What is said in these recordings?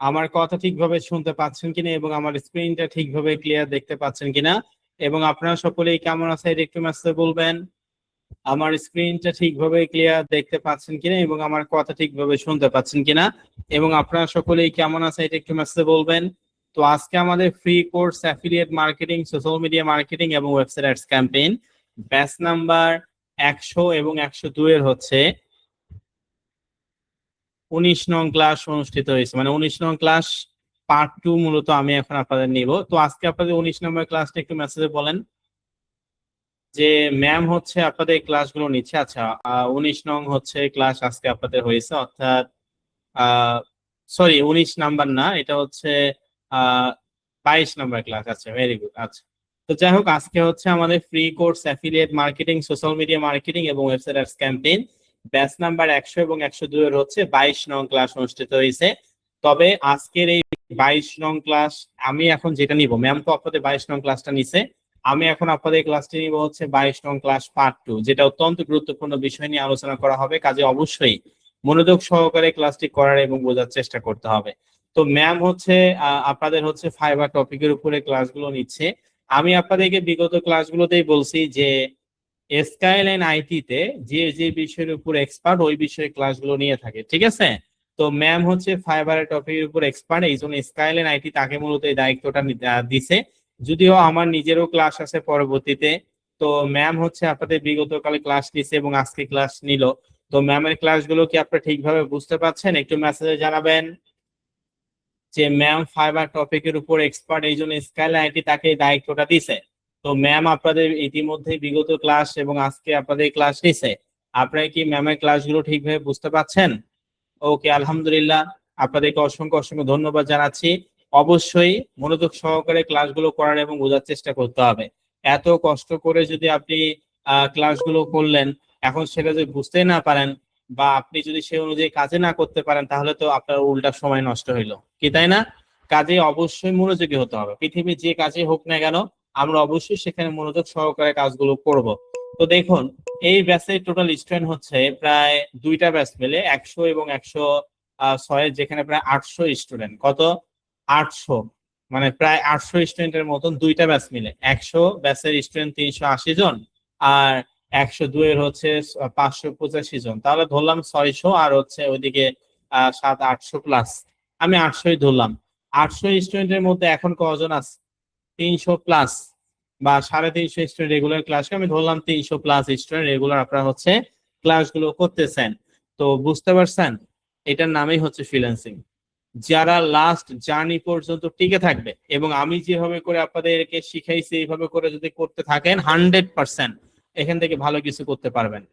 আমার কথা ঠিকভাবে শুনতে পাচ্ছেন কিনা এবং আমার স্ক্রিনটা ঠিকভাবে ক্লিয়ার দেখতে পাচ্ছেন কিনা, এবং আপনারা সকলেই কেমন আছেন এটা একটু মেসেজে বলবেন। আমার স্ক্রিনটা ঠিকভাবে ক্লিয়ার দেখতে পাচ্ছেন কিনা এবং আমার কথা ঠিকভাবে শুনতে পাচ্ছেন কিনা, এবং আপনারা সকলেই কেমন আছেন এটা একটু মেসেজে বলবেন। তো আজকে আমাদের free course affiliate marketing, social media marketing এবং website ads campaign batch number 100 এবং 102 এর হচ্ছে 19 নং ক্লাস অনুষ্ঠিত হয়েছে, মানে 19 নং ক্লাস পার্ট 2 মূলত আমি এখন আপনাদের নিব। তো আজকে আপনাদের 19 নম্বর ক্লাসটা একটু মেসেজে বলেন যে ম্যাম হচ্ছে আপনাদের ক্লাসগুলো নিচ্ছে। আচ্ছা, 19 নং হচ্ছে ক্লাস আজকে আপনাদের হয়েছে, অর্থাৎ সরি 19 নাম্বার না, এটা হচ্ছে 22 নাম্বার ক্লাস। আচ্ছা, ভেরি গুড। আচ্ছা, তো যাই হোক, আজকে হচ্ছে আমাদের free course affiliate marketing, social media marketing এবং website ads campaign batch number 100 এবং 102 এর হচ্ছে 22 নং ক্লাস অনুষ্ঠিত হয়েছে। তবে আজকের এই 22 নং ক্লাস আমি এখন যেটা নিব, ম্যাম তো আপনাদের 22 নং ক্লাসটা নিছে, আমি এখন আপনাদের ক্লাসটি নিব হচ্ছে 22 নং ক্লাস পার্ট 2, যেটা অত্যন্ত গুরুত্বপূর্ণ বিষয় নিয়ে আলোচনা করা হবে। কাজে অবশ্যই মনোযোগ সহকারে ক্লাসটি করার এবং বোঝার চেষ্টা করতে হবে। তো ম্যাম হচ্ছে আপনাদের হচ্ছে ফাইবার টপিকের উপরে ক্লাসগুলো নিচ্ছে। আমি আপনাদেরকে বিগত ক্লাসগুলোতেই বলছি যে স্কাইলাইন আইটি তে যে যে বিষয়ের উপর এক্সপার্ট ওই বিষয়ে ক্লাসগুলো নিয়ে থাকে, ঠিক আছে? তো ম্যাম হচ্ছে ফাইবারের টপিকের উপর এক্সপার্ট, এই জন্য স্কাইলাইন আইটি তাকে মূলত এই দায়িত্বটা দিছে। যদিও আমার নিজেরও ক্লাস আছে পরবর্তীতে। তো ম্যাম হচ্ছে আপনাদের বিগত কালে ক্লাস নিছে এবং আজকে ক্লাস নিল। তো ম্যামের ক্লাসগুলো কি আপনারা ঠিকভাবে বুঝতে পারছেন? একটু মেসেজে জানাবেন যে ম্যাম ফাইবার টপিকের উপর এক্সপার্ট, এই জন্য স্কাইলাইন আইটি তাকে এই দায়িত্বটা দিছে। তো ম্যাম আপনাদের ইতিমধ্যে বিগত ক্লাস এবং আজকে আপনাদের ক্লাস নিছে। আপনারা কি ম্যামের ক্লাসগুলো ঠিকভাবে বুঝতে পারছেন? ওকে, আলহামদুলিল্লাহ। আপনাদেরকে অসংখ্য অসংখ্য ধন্যবাদ জানাচ্ছি। অবশ্যই মনোযোগ সহকারে ক্লাসগুলো করার এবং বোঝার চেষ্টা করতে হবে। এত কষ্ট করে যদি আপনি ক্লাসগুলো করলেন, এখন সেটা যদি বুঝতে না পারেন বা আপনি যদি সে অনুযায়ী কাজে না করতে পারেন, তাহলে তো আপনার উল্টা সময় নষ্ট হইলো, কি তাই না? কাজে অবশ্যই মনোযোগী হতে হবে। পৃথিবীর যে কাজে হোক না কেন, আমরা অবশ্যই সেখানে মনোযোগ সহকারে কাজগুলো করব। তো দেখুন, এই ব্যাচের টোটাল স্টুডেন্ট হচ্ছে প্রায় দুইটা ব্যাচ মিলে 100 এবং 106, যেখানে প্রায় 800 স্টুডেন্ট। কত? 800, মানে প্রায় 800 স্টুডেন্টের মতন দুইটা ব্যাচ মিলে। 100 ব্যাচের স্টুডেন্ট 380 জন, আর 102 এর হচ্ছে 585 জন। তাহলে ধরলাম 600, আর হচ্ছে ওইদিকে 700-800 প্লাস, আমি 800ই ধরলাম। 800 স্টুডেন্টের মধ্যে এখন কজন আছে? 300 প্লাস বা 350 স্টুডেন্ট রেগুলার ক্লাস, আমি ধরলাম 300 প্লাস স্টুডেন্ট রেগুলার আপনারা হচ্ছে ক্লাসগুলো করতেছেন। তো বুঝতে পারছেন, এটার নামই হচ্ছে ফ্রিল্যান্সিং। যারা লাস্ট জার্নি পর্যন্ত টিকে থাকবে এবং আমি যেভাবে করে আপনাদেরকে শিখাইছি এইভাবে করে যদি করতে থাকেন, 100% এখান থেকে ভালো কিছু করতে পারবেন।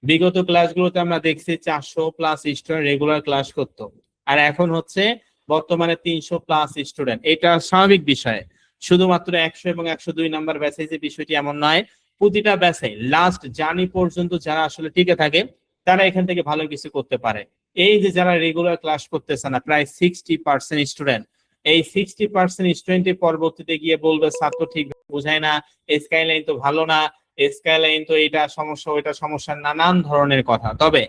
বিগত ক্লাসগুলোতে আমরা দেখছি 400 প্লাস স্টুডেন্ট রেগুলার ক্লাস করতো, আর এখন হচ্ছে বর্তমানে 300 প্লাস স্টুডেন্ট। এটা স্বাভাবিক বিষয়। শুধুমাত্র 100 এবং 102 নাম্বার ব্যাচে যে বিষয়টি এমন নয়, প্রতিটা ব্যাচে লাস্ট জার্নি পর্যন্ত যারা আসলে টিকে থাকে তারা এখান থেকে ভালো কিছু করতে পারে। এই যে যারা রেগুলার ক্লাস করতেছে না, প্রায় 60% স্টুডেন্ট, এই 60% স্টুডেন্টের পরবর্তীতে গিয়ে বলবে স্যার তো ঠিক বোঝায় না, স্কাইলাইন তো ভালো না, স্কাইলাইন তো এটা সমস্যা ওইটা সমস্যা, নানান ধরনের কথা। তবে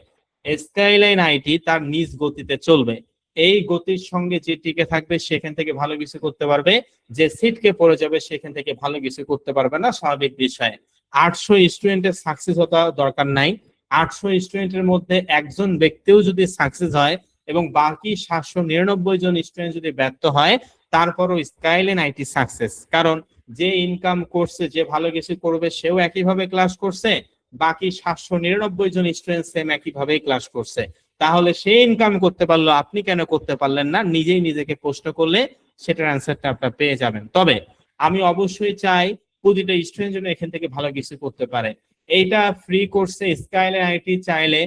স্কাইলাইন আইটি তার নিজ গতিতে চলবে। এই গতির সঙ্গে যে টিকে থাকবে সেখান থেকে ভালো কিছু করতে পারবে, যে সিটকে পড়ে যাবে সেখান থেকে ভালো কিছু করতে পারবে না, স্বাভাবিক বিষয়। 800 স্টুডেন্টের সাকসেস হতে দরকার নাই। 800 স্টুডেন্টের মধ্যে একজন ব্যক্তিও যদি সাকসেস হয় এবং বাকি 799 জন স্টুডেন্ট যদি ব্যর্থ হয়, তারপরও স্কাইলাইন আইটি সাকসেস। কারণ যে ইনকাম করছে, যে ভালো কিছু করবে, সেও একইভাবে ক্লাস করছে, বাকি 799 জন স্টুডেন্ট সেম একইভাবেই ক্লাস করছে। তাহলে সে ইনকাম করতে পারলো, আপনি কেন করতে পারলেন না? নিজেই নিজেকে প্রশ্ন করলে সেটার অ্যান্সারটা আপনার পেয়ে যাবেন। তবে আমি অবশ্যই চাই প্রতিটা স্টুডেন্ট যেন এখান থেকে ভালো কিছু করতে পারে। এইটা ফ্রি কোর্সে স্কাইলাইন আইটি চাইলে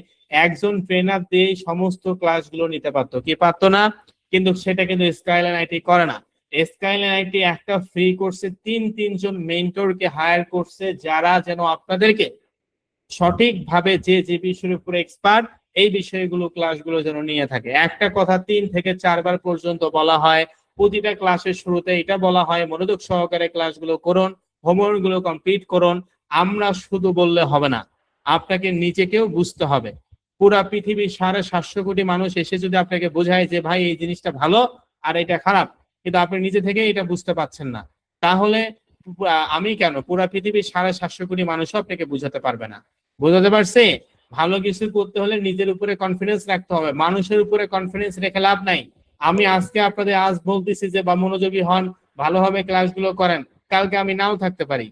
একজন ট্রেনার দিয়ে সমস্ত ক্লাসগুলো নিতে পারতো, কি পারতো না? কিন্তু সেটা কিন্তু স্কাইলাইন আইটি করে না। স্কাইলাইন আইটি একটা ফ্রি কোর্সে তিনজন মেন্টরকে হায়ার করছে, যারা যেন আপনাদেরকে সঠিকভাবে যে যে বিষয়ের উপরে এক্সপার্ট, এই বিষয়গুলো ক্লাসগুলো যেন নিয়ে থাকে। একটা কথা 3 থেকে 4 বার পর্যন্ত বলা হয়, প্রতিটা ক্লাসের শুরুতে এটা বলা হয় মনোযোগ সহকারে ক্লাসগুলো করুন, হোমওয়ার্ক গুলো কমপ্লিট করুন। আমরা শুধু বললে হবে না, আপনাকে নিজেকেও বুঝতে হবে। পুরা পৃথিবীর 750 কোটি মানুষ এসে যদি আপনাকে বোঝায় যে ভাই এই জিনিসটা ভালো আর এটা খারাপ, কিন্তু আপনি নিজে থেকে এটা বুঝতে পারছেন না, তাহলে আমি কেন, পুরা পৃথিবীর 750 কোটি মানুষও আপনাকে বুঝাতে পারবে না। বোঝাতে পারছে? ভালো কিছু করতে হলে নিজের উপরে কনফিডেন্স রাখতে হবে, মানুষের উপরে কনফিডেন্স রেখে লাভ নাই। আমি আজকে আপনাদের আজ বলতেছি যে বা মনোযোগী হন, ভালোভাবে ক্লাসগুলো করেন, কালকে আমি নাও থাকতে পারি,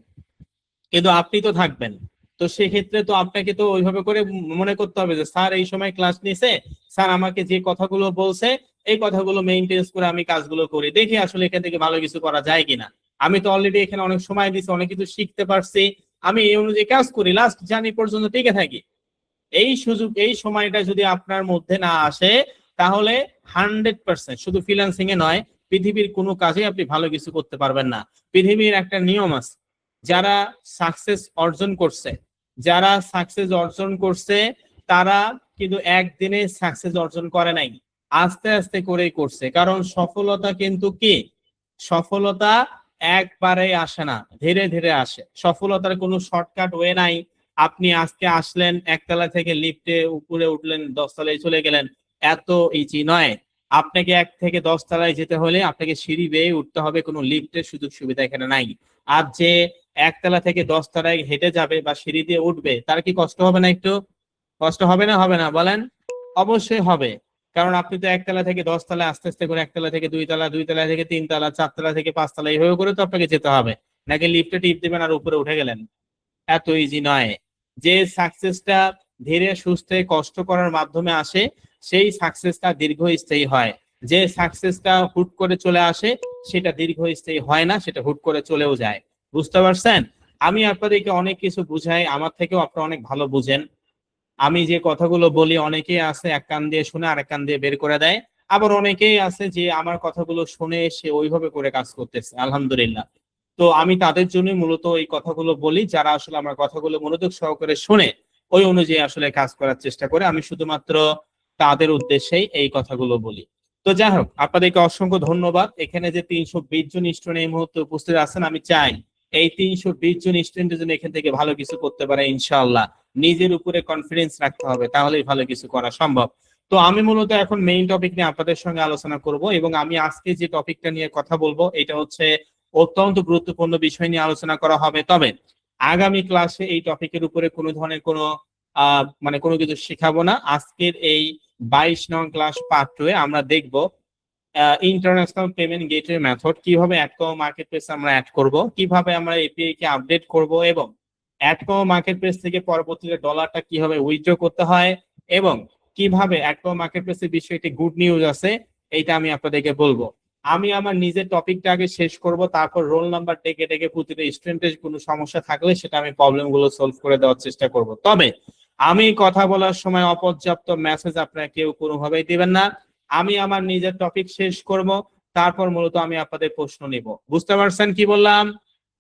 কিন্তু আপনি তো থাকবেন। তো সেক্ষেত্রে তো আপনাকে তো ওইভাবে করে মনে করতে হবে যে স্যার এই সময় ক্লাস নিছে, স্যার আমাকে যে কথাগুলো বলছে এই কথাগুলো মেইনটেইন করে আমি কাজগুলো করি, দেখি আসলে এখান থেকে ভালো কিছু করা যায় কিনা। আমি তো অলরেডি এখানে অনেক সময় দিছি, অনেক কিছু শিখতে পারছি, আমি এই অনুযায়ী কাজ করি, লাস্ট জানি পর্যন্ত টিকে থাকি। এই সুযোগ, এই সময়টা যদি আপনার মধ্যে না আসে, তাহলে 100% শুধু ফ্রিল্যান্সিং এ নয়, পৃথিবীর কোনো কাজে আপনি ভালো কিছু করতে পারবেন না। পৃথিবীর একটা নিয়ম আছে, যারা সাকসেস অর্জন করছে, যারা সাকসেস অর্জন করছে তারা কিন্তু একদিনে সাকসেস অর্জন করে নাই, আস্তে আস্তে করেই করছে। কারণ সফলতা কিন্তু কি, সফলতা একবারে আসে না, ধীরে ধীরে আসে। সফলতার কোনো শর্টকাট ওয়ে নাই। আপনি আজকে আসলেন একতলা থেকে লিফটে উপরে উঠলেন 10 তলায় চলে গেলেন, এত ইজি নয়। আপনাকে 1 থেকে 10 তলায় যেতে হলে আপনাকে সিঁড়ি বেয়ে উঠতে হবে, কোনো লিফটের সুযোগ সুবিধা এখানে নাই। আর যে একতলা থেকে 10 তলায় হেঁটে যাবে বা সিঁড়ি দিয়ে উঠবে, তার কি কষ্ট হবে না? একটু কষ্ট হবে না, হবে না বলেন? অবশ্যই হবে। কারণ আপনি তো একতলা থেকে 10 তলায় আস্তে আস্তে করে, একতলা থেকে 2 তলা, 2 তলা থেকে 3 তলা, 4 তলা থেকে 5 তলা, এইভাবে করে তো আপনাকে যেতে হবে। নাকি লিফটে টিপ দিবেন আর উপরে উঠে গেলেন? এত ইজি নয়। যে সাকসেসটা ধীরে সুস্থে কষ্ট করার মাধ্যমে আসে, সেই সাকসেসটা দীর্ঘস্থায়ী হয়। যে সাকসেসটা হুট করে চলে আসে, সেটা দীর্ঘস্থায়ী হয় না, সেটা হুট করে চলেও যায়। বুঝতে পারছেন? আমি আপনাদেরকে অনেক কিছু বুঝাই, আমার থেকেও আপনারা অনেক ভালো বুঝেন। আমি যে কথাগুলো বলি, অনেকেই আছে এক কান দিয়ে শুনে আরেক কান দিয়ে বের করে দেয়, আবার অনেকেই আছে যে আমার কথাগুলো শুনে সে ওইভাবে করে কাজ করতেছে, আলহামদুলিল্লাহ। তো আমি তাদের জন্য মূলত এই কথাগুলো বলি, যারা আসলে আমার কথাগুলো মনোযোগ সহকারে শুনে ওই অনুযায়ী আসলে কাজ করার চেষ্টা করে, আমি শুধুমাত্র তাদের উদ্দেশ্যেই এই কথাগুলো বলি। তো যাই হোক, আপনাদেরকে অসংখ্য ধন্যবাদ। এখানে যে 320 জন স্টুডেন্ট এই মুহূর্তে উপস্থিত আছেন, আমি চাই এই 320 জন স্টুডেন্টের জন্য এখান থেকে ভালো কিছু করতে পারে ইনশাআল্লাহ। নিজের উপরে কনফিডেন্স রাখতে হবে, তাহলেই ভালো কিছু করা সম্ভব। তো আমি মূলত এখন মেইন টপিক নিয়ে আপনাদের সঙ্গে আলোচনা করব, এবং আমি আজকে যে টপিকটা নিয়ে কথা বলবো এটা হচ্ছে অত্যন্ত গুরুত্বপূর্ণ বিষয় নিয়ে আলোচনা করা হবে। তবে আগামী ক্লাসে এই টপিকের উপরে কোনো ধরনের কোনো মানে কোনো কিছু শেখাবো না। আজকের এই 22 নং ক্লাস পার্ট 2 এ আমরা দেখব ইন্টারন্যাশনাল পেমেন্ট গেটওয়ে মেথড, কিভাবে অ্যাডকম মার্কেট প্লেস আমরা অ্যাড করব, কিভাবে আমরা এপিআই কে আপডেট করব, এবং অ্যাডকম মার্কেট প্লেস থেকে পরবর্তীতে ডলারটা কিভাবে উইথড্র করতে হয়, এবং কিভাবে অ্যাডকম মার্কেট প্লেসের বিষয়ে একটি গুড নিউজ আছে, এইটা আমি আপনাদেরকে বলবো। আমি আমার নিজের টপিকটা আগে শেষ করব, তারপর রোল নাম্বার ডেকে ডেকে প্রতিটা স্টুডেন্টের কোনো সমস্যা থাকলে সেটা আমি প্রবলেম গুলো সলভ করে দেওয়ার চেষ্টা করব। তবে আমি কথা বলার সময় অপর্যাপ্ত মেসেজ আপনারা কেউ কোনোভাবেই দিবেন না। আমি আমার নিজের টপিক শেষ করব, তারপর মূলত আমি আপনাদের প্রশ্ন নিব। বুঝতে পারছেন কি বললাম?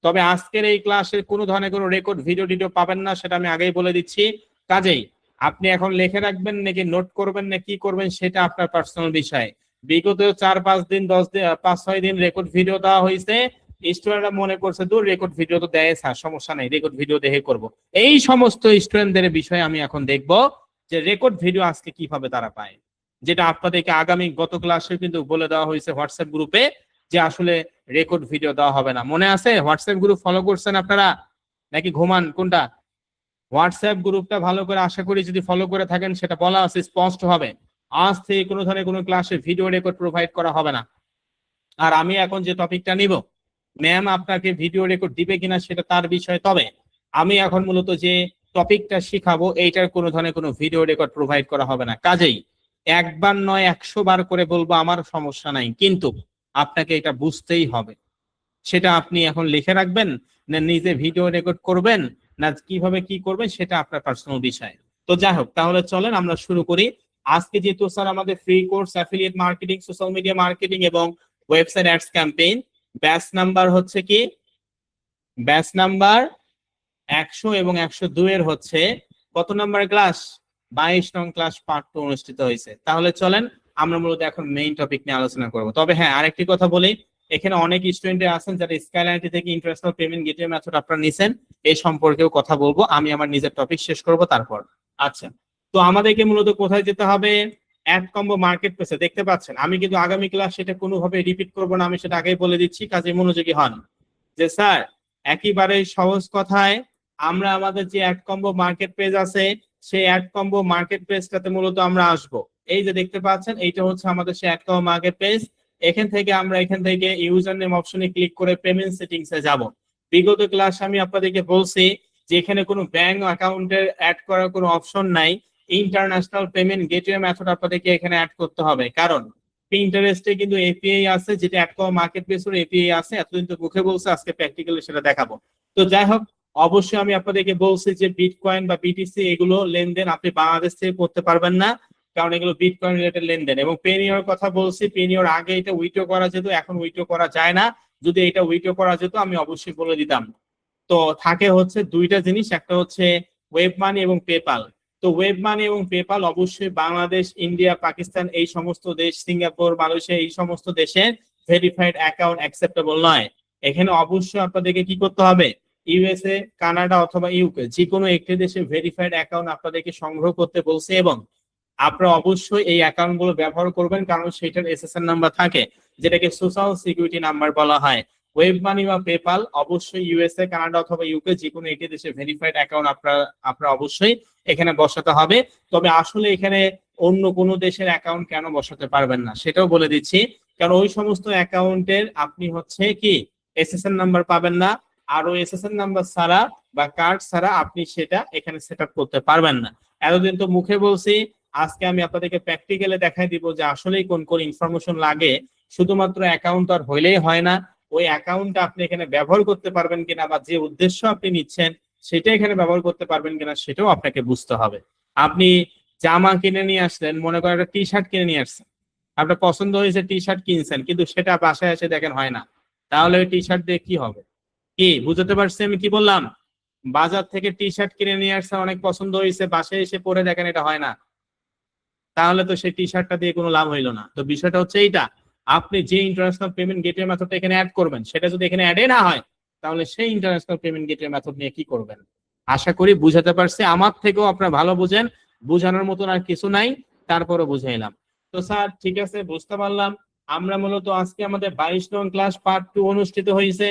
তবে আজকের এই ক্লাসে কোনো ধরনের কোনো রেকর্ড ভিডিও টিডিও পাবেন না, সেটা আমি আগেই বলে দিচ্ছি। কাজেই আপনি এখন লিখে রাখবেন নাকি নোট করবেন না কি করবেন সেটা আপনার পার্সোনাল বিষয়। বিগত 4-5 দিন 10 দিন 5-6 দিন রেকর্ড ভিডিও দেওয়া হয়েছে, স্টুডেন্টরা মনে করছে দূর রেকর্ড ভিডিও তো দেয়, স্যার সমস্যা নেই, রেকর্ড ভিডিও দেখে করব। এই সমস্ত স্টুডেন্টদের বিষয়ে আমি এখন দেখব যে রেকর্ড ভিডিও আজকে কিভাবে তারা পায়, যেটা আপনাদেরকে আগামী গত ক্লাসে কিন্তু বলে দেওয়া হয়েছে হোয়াটসঅ্যাপ গ্রুপে, যে আসলে রেকর্ড ভিডিও দেওয়া হবে না। মনে আছে? হোয়াটসঅ্যাপ গ্রুপ ফলো করছেন আপনারা নাকি ঘুমান, কোনটা? হোয়াটসঅ্যাপ গ্রুপটা ভালো করে আশা করি যদি ফলো করে থাকেন, সেটা বলা আছে স্পষ্ট হবে, আজ থেকে কোনো ধরনের কোনো ক্লাসে ভিডিও রেকর্ড প্রোভাইড করা হবে না। আর আমি এখন যে টপিকটা নিব, ম্যাম আপনাকে ভিডিও রেকর্ড দিবে কিনা সেটা তার বিষয়। তবে আমি এখন মূলত যে টপিকটা শিখাবো এইটার কোনো ধরনের কোনো ভিডিও রেকর্ড প্রোভাইড করা হবে না। কাজেই একবার নয় 100 বার করে বলবো, আমার সমস্যা নাই, কিন্তু আপনাকে এটা বুঝতেই হবে। সেটা আপনি এখন লিখে রাখবেন, না নিজে ভিডিও রেকর্ড করবেন, না কিভাবে কি করবেন সেটা আপনার পার্সোনাল বিষয়। তো যাই হোক, তাহলে চলেন আমরা শুরু করি। আজকে যেহেতু স্যার আমাদের free course affiliate marketing, social media marketing এবং website ads campaign, batch number হচ্ছে কি, ব্যাচ নাম্বার 100 এবং 102 এর হচ্ছে কত নাম্বার ক্লাস? 22 নং ক্লাস পার্ট 2 অনুষ্ঠিত হয়েছে। তাহলে চলেন আমরা মূলত এখন মেইন টপিক নিয়ে আলোচনা করব। তবে হ্যাঁ, আরেকটি কথা বলি, এখানে অনেক স্টুডেন্ট আছেন যারা স্কাইলাইনটি থেকে ইন্টারন্যাশনাল পেমেন্ট গেটওয়ে মেথড আপনারা নিছেন, এই সম্পর্কেও কথা বলবো। আমি আমার নিজের টপিক শেষ করব তারপর। আচ্ছা, তো আমাদেরকে মূলত কোথায় যেতে হবে? অ্যাড কম্বো মার্কেট প্লেসে। দেখতে পাচ্ছেন আমি কিন্তু আগামী ক্লাস সেটা কোনোভাবে রিপিট করবো না, আমি সেটা আগেই বলে দিচ্ছি, কাজে মনোযোগী হন। যে স্যার একেবারে সহজ কথায় আমরা আমাদের যে অ্যাড কম্বো মার্কেট পেজ আছে সেই অ্যাড কম্বো মার্কেট পেজটাতে মূলত আমরা আসব। এই যে দেখতে পাচ্ছেন এইটা হচ্ছে আমাদের সেই অ্যাড কম্বো মার্কেট পেজ। এখান থেকে ইউজার নেম অপশনে ক্লিক করে পেমেন্ট সেটিংস এ যাব। বিগত ক্লাস আমি আপনাদেরকে বলছি যে এখানে কোনো ব্যাংক অ্যাকাউন্টের অ্যাড করার কোনো অপশন নাই। ইন্টারন্যাশনাল পেমেন্ট গেটওয়ে মেথড আপনাদেরকে এখানে অ্যাড করতে হবে, কারণ পিন্টারেস্টে কিন্তু এপিআই আছে, যেটা অ্যাড কম্বো মার্কেট প্লেসের এপিআই আছে। এতদিন তো মুখে বলছে, আজকে প্র্যাকটিক্যালি সেটা দেখাবো। তো যাই হোক, অবশ্যই আমি আপনাদেরকে বলছি যে বিটকয়েন বা বিটিসি এগুলো লেনদেন আপনি বাংলাদেশ থেকে করতে পারবেন না, কারণ এগুলো বিটকয়েন রিলেটেড লেনদেন। এবং পেনিয়র কথা বলছি, পেনিয়র আগে এটা উইথড্র করা যেত, এখন উইথড্র করা যায় না। যদি এটা উইথড্র করা যেত আমি অবশ্যই বলে দিতাম। তো থাকে হচ্ছে দুইটা জিনিস, একটা হচ্ছে ওয়েব মানি এবং পেপাল। তো ওয়েব মানি এবং পেপাল অবশ্যই বাংলাদেশ, ইন্ডিয়া, পাকিস্তান এই সমস্ত দেশ, সিঙ্গাপুর, মালয়েশিয়া এই সমস্ত দেশে ভেরিফাইড অ্যাকাউন্ট অ্যাকসেপ্টেবল নয়। এখানে অবশ্যই আপনাদেরকে কি করতে হবে? ইউএসএ, কানাডা অথবা ইউকে যে কোনো একটি দেশে ভেরিফাইড অ্যাকাউন্ট আপনাদেরকে সংগ্রহ করতে বলছে, এবং আপনারা অবশ্যই এই অ্যাকাউন্ট গুলো ব্যবহার করবেন, কারণ সেটার এসএসএন নাম্বার থাকে, যেটাকে সোশ্যাল সিকিউরিটি নাম্বার বলা হয়। ওয়েব মানি বা পেপাল অবশ্যই ইউএসএ, কানাডা অথবা ইউকে যে কোনো একটি দেশে ভেরিফাইড অ্যাকাউন্ট আপনারা অবশ্যই এখানে বসাতে হবে। তবে আসলে এখানে অন্য কোনো দেশের অ্যাকাউন্ট কেন বসাতে পারবেন না সেটাও বলে দিচ্ছি, কারণ ওই সমস্ত অ্যাকাউন্টের আপনি হচ্ছে কি এসএসএন নাম্বার পাবেন না, আর ওই এসএসএন নাম্বার ছাড়া বা কার্ড ছাড়া আপনি সেটা এখানে সেট আপ করতে পারবেন না। এতদিন তো মুখে বলছি, আজকে আমি আপনাদেরকে প্র্যাকটিক্যালে দেখাই দিব যে আসলেই কোন কোন ইনফরমেশন লাগে। শুধুমাত্র অ্যাকাউন্ট আর হইলেই হয় না, ওই অ্যাকাউন্টটা আপনি এখানে ব্যবহার করতে পারবেন কিনা বা যে উদ্দেশ্য আপনি নিচ্ছেন সেটা এখানে ব্যবহার করতে পারবেন কিনা সেটাও আপনাকে বুঝতে হবে। আপনি জামা কিনে নিয়ে আসলেন, মনে করেন একটা টি শার্ট কিনে নিয়ে আসছেন, আপনার পছন্দ হয়েছে, টি শার্ট কিনছেন, কিন্তু সেটা বাসায় এসে দেখেন হয় না, তাহলে ওই টি শার্ট দিয়ে কি হবে? কি বুঝতে পারছি আমি কি বললাম? বাজার থেকে টি শার্ট কিনে নিয়ে আসছেন, অনেক পছন্দ হয়েছে, বাসায় এসে পরে দেখেন এটা হয় না, তাহলে তো সেই টি শার্টটা দিয়ে কোনো লাভ হইলো না। তো বিষয়টা হচ্ছে এইটা, আপনি যে ইন্টারন্যাশনাল পেমেন্ট গেটওয়ে মেথডটা এখানে অ্যাড করবেন সেটা যদি এখানে অ্যাডে না হয়, তাহলে সেই ইন্টারন্যাশনাল পেমেন্ট গেটওয়ে মেথড নিয়ে কি করবেন? আশা করি বুঝাতে পারছি, আমার থেকেও আপনারা ভালো বুঝেন, বোঝানোর মতন আর কিছু নাই, তারপরও বুঝাইলাম। তো স্যার ঠিক আছে, বুঝতে পারলাম। আমরা মূলত আজকে আমাদের 22 নং ক্লাস পার্ট 2 অনুষ্ঠিত হয়েছে।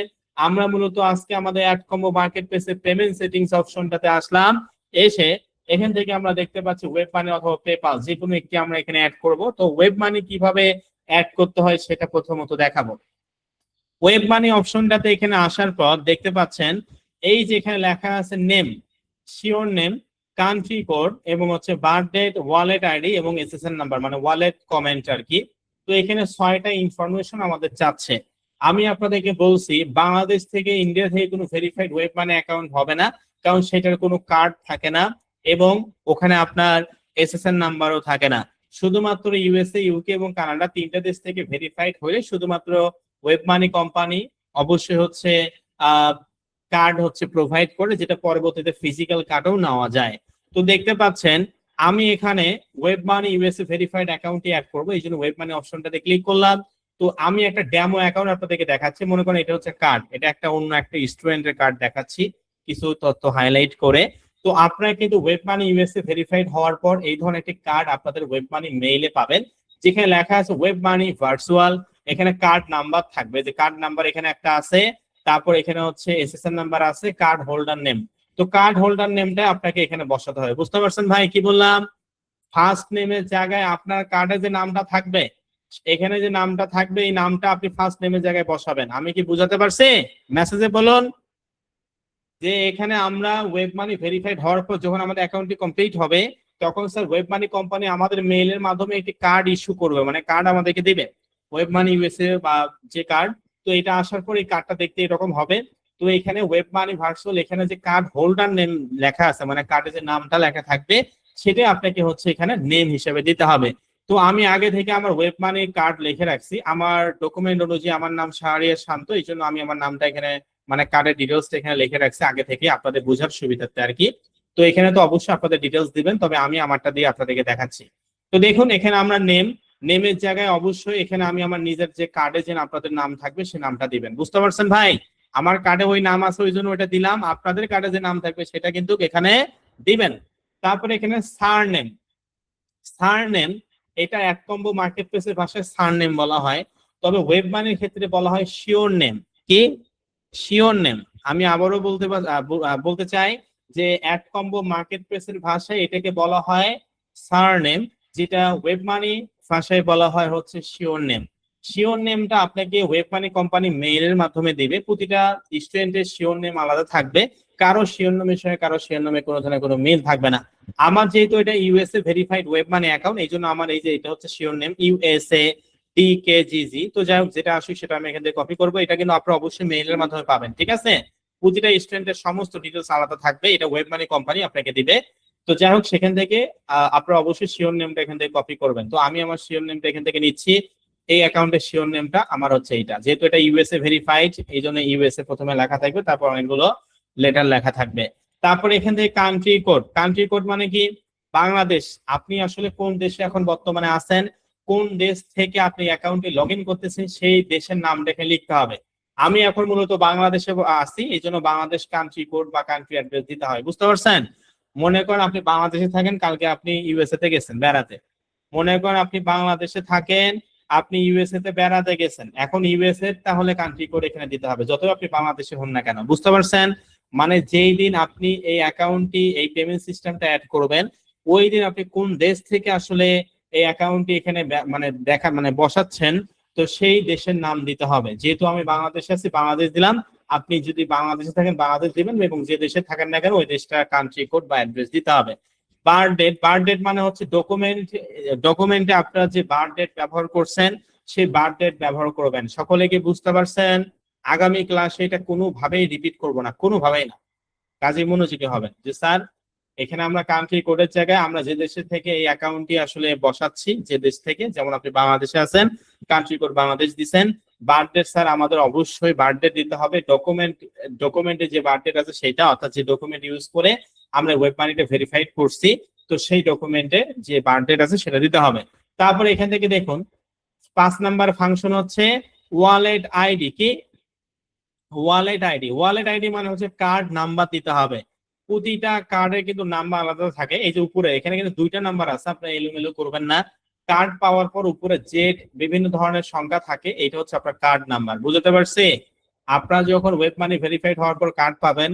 আমরা মূলত আজকে আমাদের অ্যাড কম্বো মার্কেট প্লেসে পেমেন্ট সেটিংস অপশনটাতে আসলাম। এসে এখান থেকে আমরা দেখতে পাচ্ছি ওয়েব মানি অথবা পেপাল যে কোনো একটি আমরা এখানে অ্যাড করব। তো ওয়েব মানি কিভাবে অ্যাড করতে হয় সেটা প্রথমত দেখাবো। ওয়েব মানি অপশনটাতে এখানে আসার পর দেখতে পাচ্ছেন এই যে এখানে লেখা আছে name, sure name, country code এবং হচ্ছে বার্থ ডেট, ওয়ালেট আইডি এবং এসএসএন নাম্বার, মানে ওয়ালেট কমেন্ট আর কি। তো এখানে 6টা ইনফরমেশন আমাদের চাচ্ছে। আমি আপনাদেরকে বলছি বাংলাদেশ থেকে, ইন্ডিয়া থেকে কোনো ভেরিফাইড ওয়েব মানি অ্যাকাউন্ট হবে না, কারণ সেটার কোনো কার্ড থাকে না এবং ওখানে আপনার এসএসএন নাম্বারও থাকে না। শুধুমাত্র ইউএসএ, ইউকে এবং কানাডা 3টা দেশ থেকে ভেরিফাইড হলে শুধুমাত্র ওয়েব মানি কোম্পানি অবশ্যই হচ্ছে কার্ড হচ্ছে প্রোভাইড করে, যেটা পরবর্তীতে ফিজিক্যাল কার্ডও নেওয়া যায়। তো দেখতে পাচ্ছেন আমি এখানে ওয়েব মানি ইউএসএ ভেরিফাইড অ্যাকাউন্টে অ্যাড করবো, এই জন্য ওয়েব মানি অপশনটাতে ক্লিক করলাম। তো আমি একটা ডেমো অ্যাকাউন্ট আপনাদেরকে দেখাচ্ছি, মনে করেন এটা হচ্ছে কার্ড, এটা একটা অন্য একটা স্টুডেন্টের কার্ড দেখাচ্ছি কিছু তথ্য হাইলাইট করে। তো আপনারা কিন্তু ওয়েব মানি ইউএসএ ভেরিফাইড হওয়ার পর এই ধরনের একটি কার্ড আপনাদের ওয়েব মানি মেইলে পাবেন, যেখানে লেখা আছে ওয়েব মানি ভার্চুয়াল। এখানে কার্ড নাম্বার থাকবে, যে কার্ড নাম্বার এখানে একটা আছে, তারপর এখানে হচ্ছে এসএসএন নাম্বার আছে, কার্ড হোল্ডার নেম। তো কার্ড হোল্ডার নেমটা আপনাকে এখানে বসাতে হবে। বুঝতে পারছেন ভাই কি বললাম? ফার্স্ট নেমের জায়গায় আপনার কার্ডে যে নামটা থাকবে, এখানে যে নামটা থাকবে এই নামটা আপনি ফার্স্ট নেমের জায়গায় বসাবেন। আমি কি বুঝাতে পারছি? মেসেজে বলুন যে এখানে আমরা ওয়েব মানি ভেরিফাইড হওয়ার পর যখন আমাদের অ্যাকাউন্টটি কমপ্লিট হবে, তখন স্যার ওয়েব মানি কোম্পানি আমাদের মেইলের মাধ্যমে একটি কার্ড ইস্যু করবে, মানে কার্ড আমাদেরকে দিবে, ওয়েব মানি ইউএসএ বা যে কার্ড। তো এটা আসার পর এই কার্ডটা দেখতে এরকম হবে। তো এখানে ওয়েব মানি ভার্চুয়াল, এখানে যে কার্ড হোল্ডার নেম লেখা আছে, মানে কার্ডে যে নামটা লেখা থাকবে সেটা আপনাকে হচ্ছে এখানে নেম হিসেবে দিতে হবে। তো আমি আগে থেকে আমার ওয়েব মানি কার্ড লিখে রাখছি, আমার ডকুমেন্ট অনুযায়ী আমার নাম শাহরিয়ার শান্ত, এই জন্য আমি আমার নামটা এখানে মানে কার্ডের ডিটেলসটা এখানে লিখে রাখছি আগে থেকে আপনাদের বোঝার সুবিধার্থে আর কি। তো এখানে তো অবশ্যই আপনাদের ডিটেলস দিবেন, তবে আমি আমারটা দিয়ে আপনাদেরকে দেখাচ্ছি। তো দেখুন এখানে আমরা নেমের জায়গায় অবশ্যই এখানে আমি আমার নিজের যে কার্ডে যে আপনাদের নাম থাকবে সে নামটা দিবেন। বুঝতে পারছেন ভাই? আমার কার্ডে ওই নাম আছে ওই জন্য ওইটা দিলাম, আপনাদের কার্ডে যে নাম থাকবে সেটা কিন্তু এখানে দিবেন। তারপরে এখানে সারনেম, সারনেম এটা এক কম্বো মার্কেট প্লেসের ভাষায় সারনেম বলা হয়, তবে ওয়েব মানির ক্ষেত্রে বলা হয় শিওর নেম। কি? Sure name. আমি আবারও বলতে চাই যে এক কম্বো মার্কেট প্লেসের ভাষায় এটাকে বলা হয় সারনেম, যেটা ওয়েব মানি ভাষায় বলা হয় হচ্ছে শিওর নেম। শিওর নেমটা আপনাকে ওয়েব মানি কোম্পানি মেইলের মাধ্যমে দিবে। প্রতিটা স্টুডেন্টের শিওর নেম আলাদা থাকবে, কারো শিওর নামের সঙ্গে কারো শিওর নামে কোনো ধরনের কোনো মিল থাকবে না। আমার যেহেতু এটা USA verified web money account, এই জন্য আমার এই যে এটা হচ্ছে শিওর নেম ইউএসএ টিকেজিজি। তো যাই হোক, যেটা আসুক সেটা আমি এখান থেকে কপি করবো। এটা কিন্তু আপনারা অবশ্যই মেইলের মাধ্যমে পাবেন, ঠিক আছে? প্রতিটা স্টুডেন্টের সমস্ত ডিটেলস আলাদা থাকবে, এটা ওয়েব মানি কোম্পানি আপনাকে দিবে। তো যাই হোক, সেখান থেকে আপনারা অবশ্যই শিওর নেমটা এখান থেকে কপি করবেন। তো আমি আমার শিওর নেমটা এখান থেকে নিচ্ছি। এই অ্যাকাউন্টের শিওর নেমটা আমার হচ্ছে এইটা, যেহেতু এটা ইউএসএ ভেরিফাইড এই জন্য ইউএসএ প্রথমে লেখা থাকবে, তারপর অনেকগুলো লেটার লেখা থাকবে। তারপরে এখান থেকে কান্ট্রি কোড। কান্ট্রি কোড মানে কি? বাংলাদেশ। আপনি আসলে কোন দেশে এখন বর্তমানে আছেন, কোন দেশ থেকে আপনি অ্যাকাউন্টে লগ ইন করতেছেন, সেই দেশের নামটা এখানে লিখতে হবে। আমি এখন মূলত বাংলাদেশে আছি, এই জন্য বাংলাদেশ কান্ট্রি কোড বা কান্ট্রি অ্যাড্রেস দিতে হয়, বুঝতে পারছেন? মনে করেন আপনি বাংলাদেশে থাকেন, কালকে আপনি ইউএসএ তে গেছেন বেড়াতে। মনে করেন আপনি বাংলাদেশে থাকেন, আপনি ইউএসএ তে বেড়াতে গেছেন, এখন ইউএসএ তাহলে কান্ট্রি কোড এখানে দিতে হবে, যতই আপনি বাংলাদেশে হন না কেন, বুঝতে পারছেন? মানে যেই দিন আপনি এই অ্যাকাউন্টটি এই পেমেন্ট সিস্টেমটা অ্যাড করবেন, ওই দিন আপনি কোন দেশ থেকে আসলে এই অ্যাকাউন্টটি এখানে মানে বসাচ্ছেন, তো সেই দেশের নাম দিতে হবে। যেহেতু আমি বাংলাদেশে আছি, বাংলাদেশ দিলাম। আপনি যদি বাংলাদেশে থাকেন বাংলাদেশ দিবেন, এবং যে দেশে থাকেন না কেন ওই দেশটার কান্ট্রি কোড বা অ্যাড্রেস দিতে হবে। Birth date. বার্থ ডেট মানে হচ্ছে ডকুমেন্টে আপনারা যে বার্থ ডেট ব্যবহার করছেন সেই বার্থ ডেট ব্যবহার করবেন। সকলে কি বুঝতে পারছেন? আগামী ক্লাসে এটা কোনোভাবেই রিপিট করব না, কোনোভাবেই না। কাজে মনোযোগী হবেন যে স্যার এখানে আমরা কান্ট্রি কোডের জায়গায় আমরা যে দেশের থেকে এই অ্যাকাউন্টটি আসলে বসাচ্ছি, যে দেশ থেকে, যেমন আপনি বাংলাদেশে আছেন, কান্ট্রি কোড বাংলাদেশ দিবেন। বার্থডে স্যার আমাদের অবশ্যই বার্থডে দিতে হবে। ডকুমেন্টে যে বার্থডে আছে সেটা, অর্থাৎ যে ডকুমেন্ট ইউজ করে আমরা ওয়েব মানিটা ভেরিফাইড করছি, তো সেই ডকুমেন্টে যে বার্থডে আছে সেটা দিতে হবে। তারপরে এখান থেকে দেখুন 5 নাম্বার ফাংশন হচ্ছে ওয়ালেট আইডি। কি? Wallet ID. ওয়ালেট আইডি মানে হচ্ছে কার্ড নাম্বার দিতে হবে। প্রতিটা কার্ডের কিন্তু নাম্বার আলাদা থাকে। এই যে উপরে এখানে কিন্তু 2টা নাম্বার আছে, আপনারা এলোমেলো করবেন না। কার্ড পাওয়ার পর উপরে জেড বিভিন্ন ধরনের সংখ্যা থাকে, এটা হচ্ছে আপনার কার্ড নাম্বার। বুঝতে পারছি? আপনারা যখন ওয়েব মানি ভেরিফাইড হওয়ার পর কার্ড পাবেন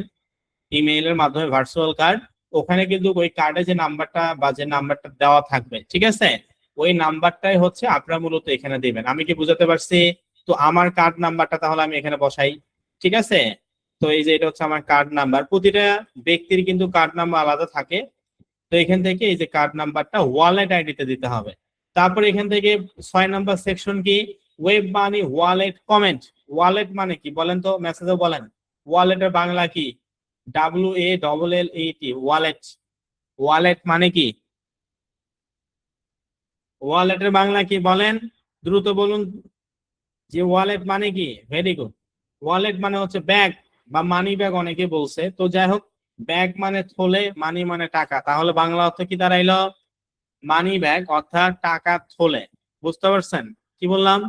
ইমেইলের মাধ্যমে, ভার্চুয়াল কার্ড, ওখানে কিন্তু ওই কার্ডে যে নাম্বারটা বা যে নাম্বারটা দেওয়া থাকবে, ঠিক আছে, ওই নাম্বারটাই হচ্ছে আপনারা মূলত এখানে দিবেন। আমি কি বুঝাতে পারছি? তো আমার কার্ড নাম্বারটা তাহলে আমি এখানে বসাই, ঠিক আছে? তো এই যে এটা হচ্ছে আমার কার্ড নাম্বার। প্রতিটা ব্যক্তির কিন্তু কার্ড নাম্বার আলাদা থাকে। তো এখান থেকে এই যে কার্ড নাম্বারটা ওয়ালেট আইডিতে দিতে হবে। তারপরে এখান থেকে 6 নাম্বার সেকশন কি? Web money wallet comment. Wallet মানে কি বলেন তো, মেসেজে বলেন। ওয়ালেটের বাংলা কি? WALLET, wallet. ওয়ালেট মানে কি? ওয়ালেটের বাংলা কি বলেন? দ্রুত বলুন যে ওয়ালেট মানে কি। Very good. ওয়ালেট মানে হচ্ছে ব্যাগ বা মানি ব্যাগ অনেকে বলছে। তো যাই হোক, ব্যাগ মানে থলে, মানি মানে টাকা, তাহলে বাংলা অর্থ কি দাঁড়াইলো? মানি ব্যাগ অর্থাৎ টাকা থলে। বুঝতে পারছেন কি বললাম?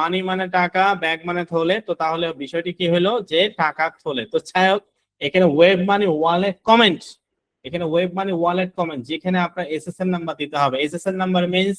মানি মানে টাকা, ব্যাগ মানে থলে, তো তাহলে বিষয়টি কি হলো যে টাকা থলে। তো যাই হোক, এখানে ওয়েব মানি ওয়ালেট কমেন্ট, এখানে ওয়েব মানি ওয়ালেট কমেন্ট, যেখানে আপনার এসএসএন নাম্বার দিতে হবে। SSN number means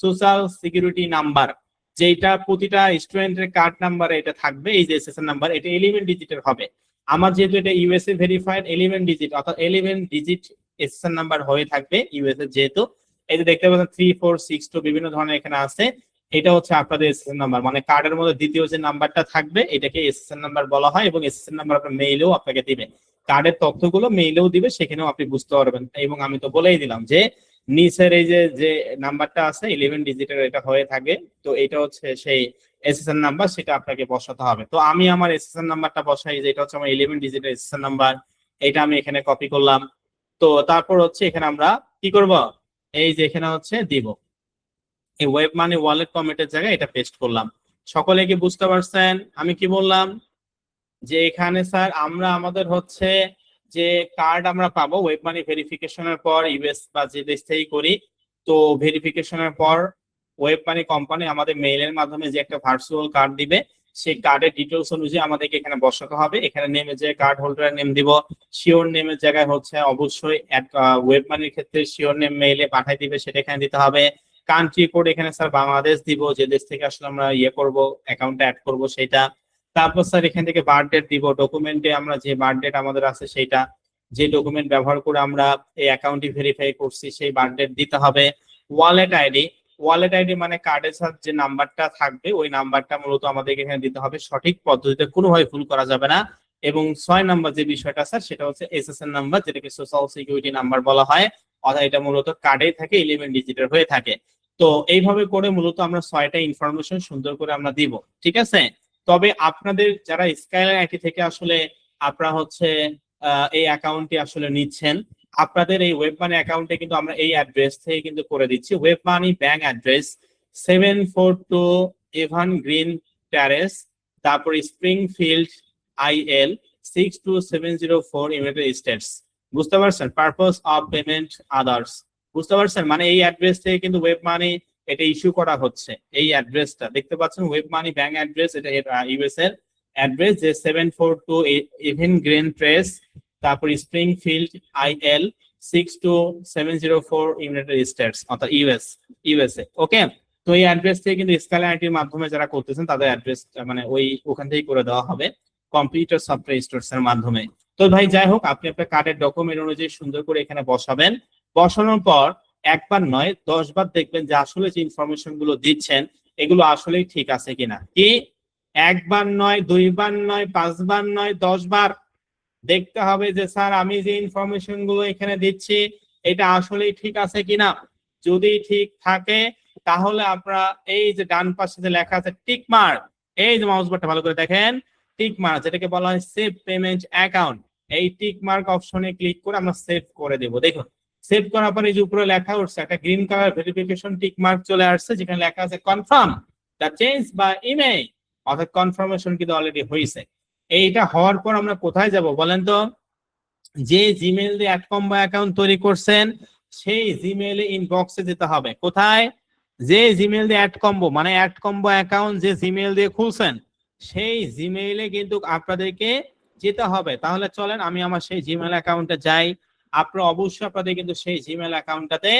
social security number, যেটা প্রতিটা স্টুডেন্টের কার্ড নাম্বারে এটা থাকবে। এই যে এসএসএন নাম্বার, এটা 11 ডিজিটের হবে। আমার যেহেতু এটা ইউএসএ ভেরিফাইড 11 ডিজিট, অর্থাৎ 11 ডিজিট এসএসএন নাম্বার হয়ে থাকবে ইউএসএ যেহেতু। এই যে দেখতে পাচ্ছেন 3 4 6 2 বিভিন্ন ধরনের এখানে আছে। এটা হচ্ছে আপনাদের এসএসএন নাম্বার, মানে কার্ডের মধ্যে দ্বিতীয় যে নাম্বারটা থাকবে এটাকে এসএসএন নাম্বার বলা হয়, এবং এসএসএন নাম্বার আপনার মেইলেও আপনাকে দিবে। কার্ডের তথ্যগুলো মেইলেও দিবে, সেখানেও আপনি বুঝতে পারবেন। এবং আমি তো বলেই দিলাম যে নিচের এই যে যে নাম্বারটা আছে 11 ডিজিটের এটা হয়ে থাকে, তো এটা হচ্ছে সেই এসএসএন নাম্বার, সেটা আপনাকে বসাতে হবে। তো আমি আমার এসএসএন নাম্বারটা বসাই, যে এটা হচ্ছে আমার 11 ডিজিটের এসএসএন নাম্বার, এটা আমি এখানে কপি করলাম। তো তারপর হচ্ছে এখানে আমরা কি করব, এই যে এখানে হচ্ছে দিব এই ওয়েব মানি ওয়ালেট কমেন্টের জায়গায় এটা পেস্ট করলাম। সকলে কি বুঝতে পারছেন আমি কি বললাম? যে এখানে স্যার আমরা আমাদের হচ্ছে যে কার্ড আমরা পাবো ওয়েব মানি ভেরিফিকেশনের পর, ইউএস বা যে দেশ থেকেই করি, তো ভেরিফিকেশনের পর ওয়েব মানি কোম্পানি আমাদের মেইলের মাধ্যমে যে একটা ভার্চুয়াল কার্ড দিবে, সেই কার্ডের ডিটেলস অনুযায়ী আমাদেরকে এখানে বসাতে হবে। এখানে নেমে যে কার্ড হোল্ডারের নেম দিব, শিওর নেমের জায়গায় হচ্ছে অবশ্যই ওয়েব মানির ক্ষেত্রে শিওর নেম মেইলে পাঠাই দিবে, সেটা এখানে দিতে হবে। কান্ট্রি কোড এখানে স্যার বাংলাদেশ দিব, যে দেশ থেকে আসলে আমরা করব অ্যাকাউন্টে অ্যাড করব সেটা। তারপর স্যার এখান থেকে বার্থ ডেট দিব, ডকুমেন্টে আমরা যে বার্থ ডেট আমাদের আছে সেইটা, যে ডকুমেন্ট ব্যবহার করে আমরা এই অ্যাকাউন্টটি ভেরিফাই করছি সেই বার্থ ডেট দিতে হবে। ওয়ালেট আইডি, ওয়ালেট আইডি মানে কার্ডের সাথে যে নাম্বারটা থাকবে ওই নাম্বারটা মূলত আমাদেরকে এখানে দিতে হবে, সঠিক পদ্ধতিতে কোনোভাবে ভুল করা যাবে না। এবং 6 নাম্বার যে বিষয়টা স্যার সেটা হচ্ছে এসএসএন নাম্বার, যেটাকে সোশ্যাল সিকিউরিটি নাম্বার বলা হয়, অর্থাৎ এটা মূলত কার্ডে থাকে 11 ডিজিটের হয়ে থাকে। তো এইভাবে করে মূলত আমরা 6টা ইনফরমেশন সুন্দর করে আমরা দিব, ঠিক আছে। তবে আপনাদের যারা স্কাইলাইন আইটি থেকে আসলে আপনারা হচ্ছে এই অ্যাকাউন্টটি আসলে নিচ্ছেন, আপনাদের এই ওয়েব মানি অ্যাকাউন্টে কিন্তু আমরা এই অ্যাড্রেস থেকে কিন্তু করে দিচ্ছি। Web money bank address 742 even green terrace, তারপর স্প্রিংফিল্ড IL 62704 ইউনাইটেড স্টেটস। বুঝতে পারছেন? Purpose of payment others. বুঝতে পারছেন? মানে এই অ্যাড্রেস থেকে কিন্তু ওয়েব মানি এটা ইস্যু করা হচ্ছে। এই অ্যাড্রেসটা দেখতে পাচ্ছেন, ওয়েব মানি ব্যাংক অ্যাড্রেস, এটা ইউএস এর অ্যাড্রেস, যে 742 ইভেন গ্রিন ট্রেস, তারপর স্প্রিংফিল্ড IL 62704 ইউনাইটেড স্টেটস, অর্থাৎ ইউএসএ। ওকে, তো এই অ্যাড্রেস থেকে কিন্তু স্কাইলাইন আইটির মাধ্যমে যারা করতেছেন তাদের অ্যাড্রেস মানে ওখান থেকেই করে দেওয়া হবে কম্পিউটার সফটওয়্যার স্টোরস এর মাধ্যমে। তো ভাই যাই হোক, আপনি আপনার কার্ডের ডকুমেন্ট অনুযায়ী সুন্দর করে এখানে বসাবেন। বসানোর পর একবার নয় 10 বার দেখবেন যে আসলে যে ইনফরমেশন গুলো দিচ্ছেন এগুলো আসলেই ঠিক আছে কিনা। কি একবার নয়, 2 বার নয়, 5 বার নয়, 10 বার দেখতে হবে যে স্যার আমি যে ইনফরমেশন গুলো এখানে দিচ্ছি এটা আসলেই ঠিক আছে কিনা। যদি ঠিক থাকে তাহলে আপনারা এই যে ডান পাশে যে লেখা আছে টিক মার্ক, এই যে মাউস বাটনটা ভালো করে দেখেন, টিক মার্ক যেটাকে বলা হয় সেভ পেমেন্ট অ্যাকাউন্ট, এই টিক মার্ক অপশনে ক্লিক করে আমরা সেভ করে দেব। দেখুন সেভ করার পরে এই যে উপরে লেখা উঠছে একটা green colour verification tick mark চলে আসছে, যেখানে লেখা আছে confirm the change by email, অর্থাৎ কনফার্মেশন কিন্তু অলরেডি হয়েছে। এইটা হওয়ার পর আমরা কোথায় যাব বলেন তো? যে জিমেইল দিয়ে @combo অ্যাকাউন্ট তৈরি করছেন সেই জিমেইলে ইনবক্সে যেতে হবে। কোথায়? যে জিমেইল দিয়ে @combo মানে @combo অ্যাকাউন্ট যে জিমেইল দিয়ে খুলছেন সেই জিমেইলে কিন্তু আপনাদেরকে যেতে হবে। তাহলে চলেন আমি আমার সেই জিমেইল অ্যাকাউন্টে যাই। আপনারা অবশ্যই আপনাদের কিন্তু সেই জিমেইল অ্যাকাউন্টটাতে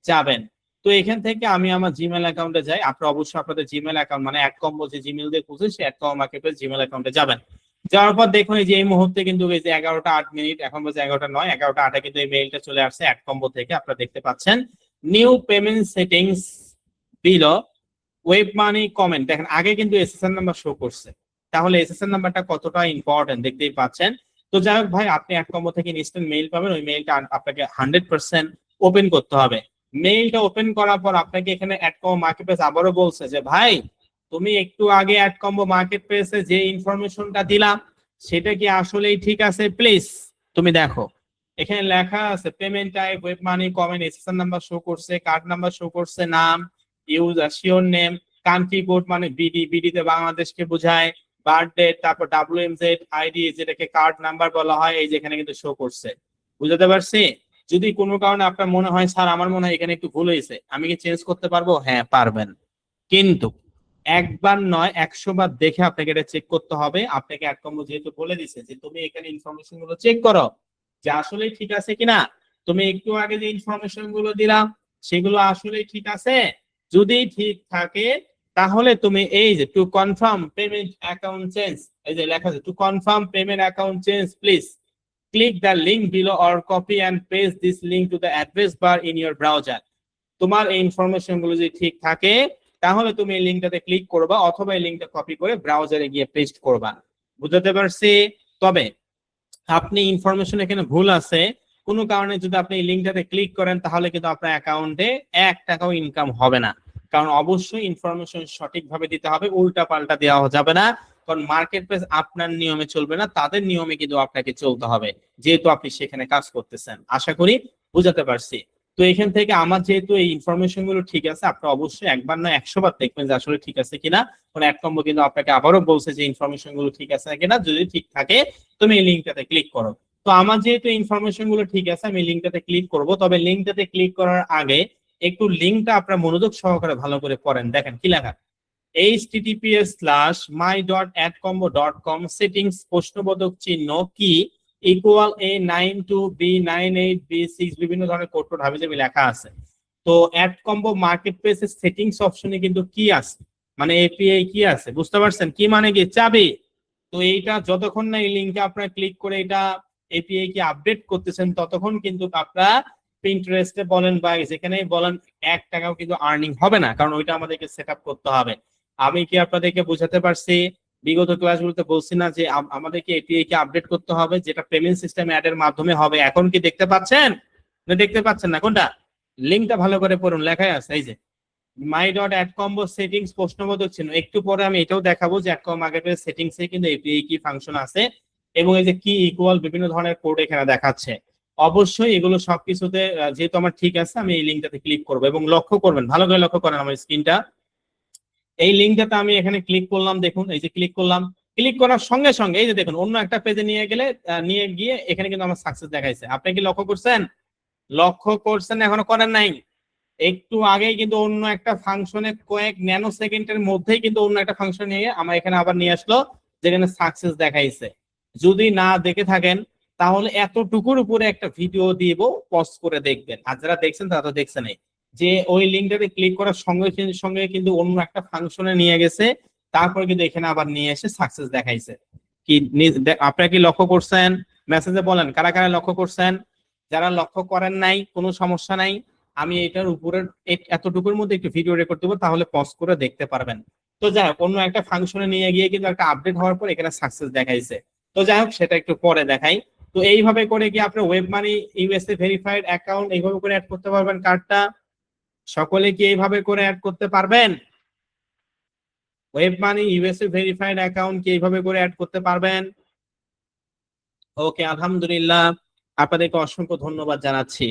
যাবেন। তো এখান থেকে আমি আমার জিমেইল অ্যাকাউন্টে যাই, আপনারা অবশ্যই আপনাদের জিমেইল অ্যাকাউন্ট মানে @combo যে জিমেইল দিয়ে খুলছেন সেই @combo মার্কেটপ্লেস জিমেইল অ্যাকাউন্টে যাবেন। যাওয়ার পর দেখুন এই যে এই মুহূর্তে কিন্তু এই যে 11টা 8 মিনিট, এখন বাজে 11টা 9, 11টা 8 কিন্তু এই মেইলটা চলে আসছে @combo থেকে, আপনারা দেখতে পাচ্ছেন new payment settings below web money comment. দেখেন আগে কিন্তু এসএসএন নাম্বার শো করছে, তাহলে এসএসএন নাম্বারটা কতটা ইম্পর্টেন্ট দেখতেই পাচ্ছেন। তো যাই হোক ভাই, আপনি @combo থেকে ইনস্ট্যান্ট মেইল পাবেন, ওই মেইলটা আপনাকে 100% ওপেন করতে হবে। মেইলটা ওপেন করার পর আপনাকে এখানে @combo মার্কেটপ্লেস আবারও বলছে যে ভাই তুমি একটু আগে @combo মার্কেটপ্লেসে যে ইনফরমেশনটা দিলাম সেটা কি আসলেই ঠিক আছে, প্লিজ তুমি দেখো। এখানে লেখা আছে payment type web money comment, SSN number show করছে, কার্ড নাম্বার শো করছে, নাম user sure name, country code মানে বিডি তে বাংলাদেশকে বোঝায়, বার্থ ডেট, তারপর WMZ আইডি যেটাকে কার্ড নাম্বার বলা হয়, এই যেখানে কিন্তু শো করছে। বুঝতে পারছি? যদি কোনো কারণে আপনার মনে হয় স্যার আমার মনে হয় এখানে একটু ভুল হয়েছে, আমি কি চেঞ্জ করতে পারবো? হ্যাঁ পারবেন, কিন্তু একবার নয় 100 বার দেখে আপনাকে এটা চেক করতে হবে। আপনাকে @combo যেহেতু বলে দিছে যে তুমি এখানে ইনফরমেশন গুলো চেক করো যে আসলে ঠিক আছে কিনা, তুমি একটু আগে যে ইনফরমেশন গুলো দিলাম সেগুলো আসলে ঠিক আছে। যদি ঠিক থাকে তাহলে তুমি এই যে to confirm payment account change, এই যে লেখা আছে to confirm payment account change please click the link below or copy and paste this link to the address bar in your browser. তোমার এই ইনফরমেশন গুলো যদি ঠিক থাকে তাহলে তুমি এই লিঙ্কটাতে ক্লিক করবা, অথবা এই লিঙ্কটা কপি করে ব্রাউজারে গিয়ে পেস্ট করবা। বুঝতে পারছি? তবে আপনি ইনফরমেশন এখানে ভুল আছে, কোনো কারণে যদি আপনি এই লিঙ্কটাতে ক্লিক করেন তাহলে কিন্তু আপনার অ্যাকাউন্টে 1 টাকাও ইনকাম হবে না। কারণ অবশ্যই ইনফরমেশন সঠিকভাবে দিতে হবে, উল্টা পাল্টা দেওয়া যাবে না। কারণ মার্কেট প্লেস আপনার নিয়মে চলবে না, তাদের নিয়মে কিন্তু আপনাকে চলতে হবে, যেহেতু আপনি সেখানে কাজ করতেছেন। আশা করি বুঝাতে পারছি। তো এখান থেকে আমার যেহেতু এই ইনফরমেশন গুলো ঠিক আছে, আপনি অবশ্যই একবার না 100 বার দেখবেন যে আসলে ঠিক আছে কিনা। কারণ @combo কিন্তু আপনাকে আবারও বলছে যে ইনফরমেশন গুলো ঠিক আছে কিনা, যদি ঠিক থাকে তুমি এই লিঙ্কটাতে ক্লিক করো। তো আমার যেহেতু ইনফরমেশন গুলো ঠিক আছে আমি লিঙ্কটাতে ক্লিক করব। তবে লিঙ্কটাতে ক্লিক করার আগে একটু লিঙ্কটা আপনার মনোযোগ সহকারে ভালো করে পড়েন। দেখেন কি লেখা, https:/my.adcombo.com সেটিংস প্রশ্নবোধক চিহ্ন কি ইকুয়াল A92B98B6 বিভিন্ন ধরনের কোড টোড হাবিজাবি লেখা আছে। তো অ্যাড কম্বো মার্কেট প্লেসের সেটিংস অপশনে কিন্তু কি আছে, মানে এপিআই কি আছে, বুঝতে পারছেন? কি মানে কি চাবি। তো এইটা যতক্ষণ না এই লিঙ্কে আপনারা ক্লিক করে এটা এপিআই কি আপডেট করতেছেন ততক্ষণ কিন্তু আপনারা পিন্টারেস্টে বলেন বা যেখানেই বলেন 1 টাকাও কিন্তু আর্নিং হবে না, কারণ ওইটা আমাদেরকে সেট আপ করতে হবে। আমি কি আপনাদেরকে বোঝাতে পারছি? বিগত ক্লাসগুলোতে বলছি না যে আমাদেরকে এপিআই কে আপডেট করতে হবে, যেটা পেমেন্ট সিস্টেম অ্যাড এর মাধ্যমে হবে। এখন কি দেখতে পাচ্ছেন না দেখতে পাচ্ছেন না? কোনটা? লিঙ্কটা ভালো করে পড়ুন, লেখাই আছে এই যে my.adcombo সেটিংস প্রশ্নবোধক চিহ্ন। একটু পরে আমি এটাও দেখাবো যে অ্যাডকম মার্কেটের সেটিংসে কিন্তু এপিআই কি ফাংশন আছে এবং এই যে কি ইকুয়াল বিভিন্ন ধরনের কোড এখানে দেখাচ্ছে। অবশ্যই এগুলো সবকিছুতে যেহেতু আমার ঠিক আছে আমি এই লিঙ্কটাতে ক্লিক করব এবং লক্ষ্য করবেন, ভালো করে লক্ষ্য করেন আমার স্ক্রিনটা। এই লিঙ্কটাতে আমি এখানে ক্লিক করলাম, দেখুন এই যে ক্লিক করলাম, ক্লিক করার সঙ্গে সঙ্গে এই যে দেখুন অন্য একটা পেজে নিয়ে গিয়ে এখানে কিন্তু আমার সাকসেস দেখাইছে। আপনি কি লক্ষ্য করছেন? লক্ষ্য করছেন? এখনো করেন নাই? একটু আগেই কিন্তু অন্য একটা ফাংশনে কয়েক ন্যানো সেকেন্ডের মধ্যেই কিন্তু অন্য একটা ফাংশন নিয়ে আমার এখানে আবার নিয়ে আসলো যেখানে সাকসেস দেখাইছে। যদি না দেখে থাকেন তাহলে এতটুকুর উপরে একটা ভিডিও দিব, পজ করে দেখবেন। আর যারা দেখছেন তারা তো দেখছেনই যে ওই লিঙ্কটাতে ক্লিক করার সঙ্গে সঙ্গে কিন্তু অন্য একটা ফাংশনে নিয়ে গেছে, তারপরে কিন্তু এখানে আবার নিয়ে এসে সাকসেস দেখাইছে। কি আপনারা কি লক্ষ্য করছেন? মেসেজে বলেন কারা কারা লক্ষ্য করছেন। যারা লক্ষ্য করেন নাই কোনো সমস্যা নাই, আমি এটার উপরের এতটুকুর মধ্যে একটু ভিডিও রেকর্ড দেবো, তাহলে পজ করে দেখতে পারবেন। তো যাই হোক, অন্য একটা ফাংশনে নিয়ে গিয়ে কিন্তু একটা আপডেট হওয়ার পর এখানে সাকসেস দেখাইছে। তো যাই হোক সেটা একটু পরে দেখাই। তো এইভাবে করে কি আপনি web money USA verified account এইভাবে করে অ্যাড করতে পারবেন কার্ডটা। সকলে কি এইভাবে করে অ্যাড করতে পারবেন? Web money USA verified account কি এইভাবে করে অ্যাড করতে পারবেন? ওকে, আলহামদুলিল্লাহ, আপনাদেরকে অসংখ্য ধন্যবাদ জানাচ্ছি।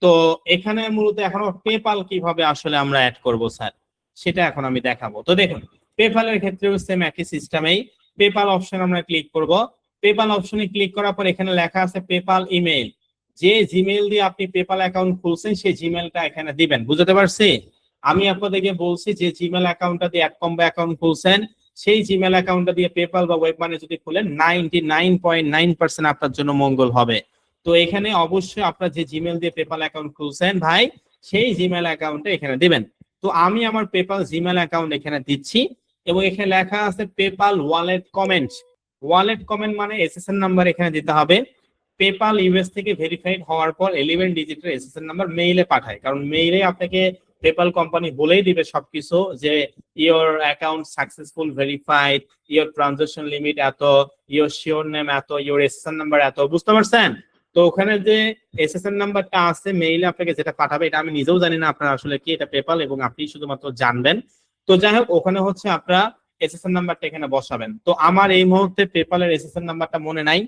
তো এখানে মূলত এখনো পেপাল কিভাবে আসলে আমরা অ্যাড করব স্যার, সেটা এখন আমি দেখাবো। তো দেখুন পেপালের ক্ষেত্রেও সেম একই সিস্টেমেই পেপাল অপশন আমরা ক্লিক করব। পেপাল অপশনে ক্লিক করার পর এখানে লেখা আছে পেপাল ইমেল। যে জিমেইল দিয়ে আপনি পেপাল অ্যাকাউন্ট খুলছেন সেই জিমেইলটা এখানে দিবেন। বুঝতে পারছি? আমি আপনাদেরকে বলছি যে জিমেইল অ্যাকাউন্টটা দিয়ে অ্যাডকম্বো অ্যাকাউন্ট খুলছেন সেই জিমেইল অ্যাকাউন্টটা দিয়ে পেপাল বা ওয়েব মানি যদি খুলেন 99.9% আপনার জন্য মঙ্গল হবে। তো এখানে অবশ্যই আপনার যে জিমেইল দিয়ে পেপাল অ্যাকাউন্ট খুলছেন ভাই সেই জিমেইল অ্যাকাউন্টে এখানে দিবেন। তো আমি আমার পেপাল জিমেইল অ্যাকাউন্ট এখানে দিচ্ছি এবং এখানে লেখা আছে PayPal wallet comment. Wallet comment মানে এসএসএন নাম্বার এখানে দিতে হবে। পেপাল ইউএস থেকে ভেরিফাইড হওয়ার পর 11 ডিজিটের এসএসএন নাম্বার মেইলে পাঠায়, কারণ মেইলে আপনাকে পেপাল কোম্পানি বলেই দিবে সবকিছু যে your account successful verified, your transaction limit এত, ইওর শিওর নেম এত, ইওর এসএসএন নাম্বার এত। বুঝতে পারছেন? তো ওখানে যে এসএসএন নাম্বারটা আছে মেইলে আপনাকে যেটা পাঠাবে, এটা আমি নিজেও জানি না আপনারা আসলে কি, এটা পেপাল এবং আপনি শুধুমাত্র জানবেন। তো যাই হোক ওখানে হচ্ছে আপনারা এসএসএন নাম্বারটা এখানে বসাবেন। তো আমার এই মুহূর্তে পেপালের এসএসএন নাম্বারটা মনে নাই,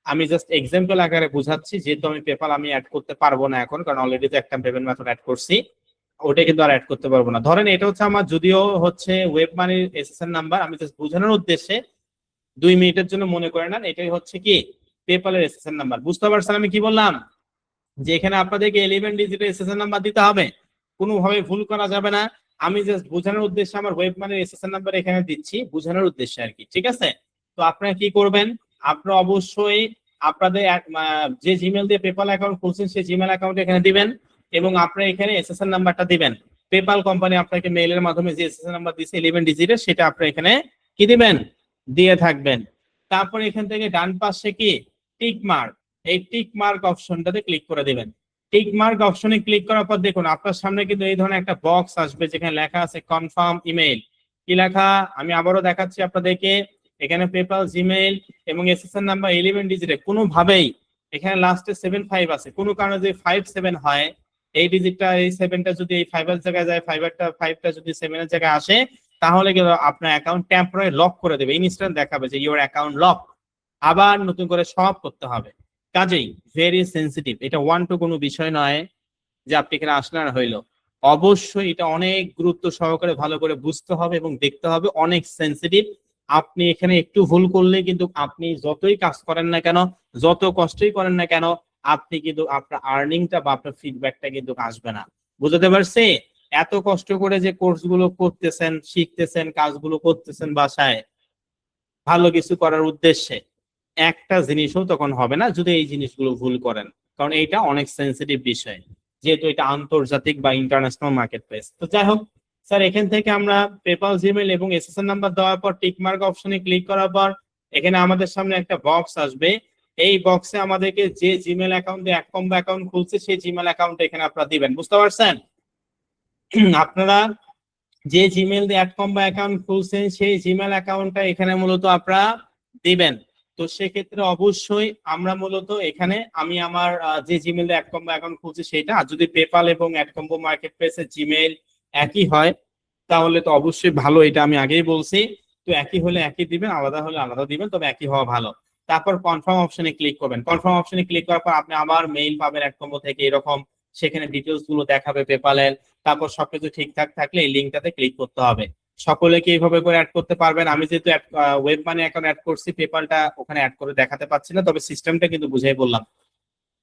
আমি জাস্ট এক্সাম্পল আকারে বুঝাচ্ছি, যেহেতু আমি পেপাল আমি অ্যাড করতে পারবো না এখন, কারণ অলরেডি তো একটা পেমেন্ট মেথড অ্যাড করছি, ওটা কিন্তু আর অ্যাড করতে পারবো না। ধরেন এটা হচ্ছে আমার যদিও হচ্ছে ওয়েব মানির এসএসএন নাম্বার, আমি জাস্ট বোঝানোর উদ্দেশ্যে 2 মিনিটের জন্য মনে করে নেন এটাই হচ্ছে কি পেপালের এসএসএন নাম্বার। বুঝতে পারছেন আমি কি বললাম? যে এখানে আপনাদেরকে 11 ডিজিটের এসএসএন নাম্বার দিতে হবে, কোনোভাবে ভুল করা যাবে না। আমি জাস্ট বোঝানোর উদ্দেশ্যে আমার ওয়েব মানির এসএসএন নাম্বার এখানে দিচ্ছি, বোঝানোর উদ্দেশ্যে আর কি, ঠিক আছে? তো আপনারা কি করবেন, আপনারা অবশ্যই আপনাদের যে জিমেইল দিয়ে পেপাল অ্যাকাউন্ট খুলছেন সেই জিমেইল অ্যাকাউন্ট এখানে দিবেন এবং আপনারা এখানে এসএসএন নাম্বারটা দিবেন। পেপাল কোম্পানি আপনাকে মেইলের মাধ্যমে যে এসএসএন নাম্বার দিয়েছে 11 ডিজিটের, সেটা আপনারা এখানে কি দিবেন, দিয়ে থাকবেন। তারপর এখান থেকে ডান পাশে কি টিক মার্ক, এই টিক মার্ক অপশনটাতে ক্লিক করে দিবেন। টিক মার্ক অপশনে ক্লিক করার পর দেখুন আপনার সামনে কিন্তু এই ধরনের একটা বক্স আসবে যেখানে লেখা আছে কনফার্ম ইমেইল। কি লেখা আমি আবারও দেখাচ্ছি আপনাদেরকে, এখানে পেপাল জিমেইল এবং এসএসএন নাম্বার 11 ডিজিটে কোনোভাবেই এখানে লাস্টে 75 আছে, কোনো কারণে যদি 57 হয়, এই ডিজিটটা এই 7টা যদি এই 5 এর জায়গায় যায়, 5টা যদি 7 এর জায়গায় আসে, তাহলে কিন্তু আপনার অ্যাকাউন্ট টেম্পোরারি লক করে দেবে, ইনস্ট্যান্ট দেখাবে যে ইওর অ্যাকাউন্ট লক, আবার নতুন করে সব করতে হবে। কাজেই ভেরি সেন্সিটিভ, এটা ওয়ান টু কোনো বিষয় নয় যে আপনি এখানে আসলেন হইলো, অবশ্যই এটা অনেক গুরুত্ব সহকারে ভালো করে বুঝতে হবে এবং দেখতে হবে, অনেক সেন্সিটিভ। আপনি এখানে একটু ভুল করলে কিন্তু আপনি যতই কাজ করেন না কেন, যত কষ্টই করেন না কেন, আপনি কিন্তু আপনার আর্নিংটা বা আপনার ফিডব্যাকটা কিন্তু আসবে না। বুঝতে পারছি? এত কষ্ট করে যে কোর্সগুলো করতেছেন, শিখতেছেন, কাজগুলো করতেছেন বাসায় ভালো কিছু করার উদ্দেশ্যে, একটা জিনিসও তখন হবে না যদি এই জিনিসগুলো ভুল করেন। কারণ এটা অনেক সেন্সিটিভ বিষয়, যেহেতু এটা আন্তর্জাতিক বা ইন্টারন্যাশনাল মার্কেট প্লেস। তো যাই হোক স্যার, এখান থেকে আমরা পেপাল, জিমেল এবং এসএসএন নাম্বার দেওয়ার পর টিকমার্ক অপশনে ক্লিক করার পর এখানে আমাদের সামনে একটা বক্স আসবে। এই বক্সে আমাদেরকে যে জিমেল অ্যাকাউন্টে এক কম্বো অ্যাকাউন্ট খুলছে সেই জিমেল অ্যাকাউন্ট এখানে আপনারা দিবেন, বুঝতে পারছেন? আপনারা যে জিমেল দিয়ে এক কম্বো অ্যাকাউন্ট খুলছেন সেই জিমেল অ্যাকাউন্টটা এখানে মূলত আপনারা দিবেন। তো সেক্ষেত্রে অবশ্যই আমরা মূলত এখানে আমি আমার যে জিমেল দিয়ে এক কম্বো অ্যাকাউন্ট খুলছি সেটা, আর যদি পেপাল এবং এক কম্বো মার্কেট প্লেসের জিমেল একই হয় তাহলে তো অবশ্যই ভালো, এটা আমি আগেই বলছি। তো একই হলে একই দিবেন, আলাদা হলে আলাদা দিবেন, তবে একই হওয়া ভালো। তারপর কনফার্ম অপশনে ক্লিক করবেন। কনফার্ম অপশনে ক্লিক করার পর আপনি আবার মেইল পাবেন এক কম্বো থেকে এরকম, সেখানে ডিটেলস গুলো দেখাবে পেপালের। তারপর সবকিছু ঠিকঠাক থাকলে এই লিঙ্কটাতে ক্লিক করতে হবে। সকলে কি এইভাবে করে অ্যাড করতে পারবেন? আমি যেহেতু ওয়েব মানি অ্যাকাউন্ট অ্যাড করছি, পেপালটা ওখানে অ্যাড করে দেখাতে পাচ্ছি না, তবে সিস্টেমটা কিন্তু বুঝাই বললাম।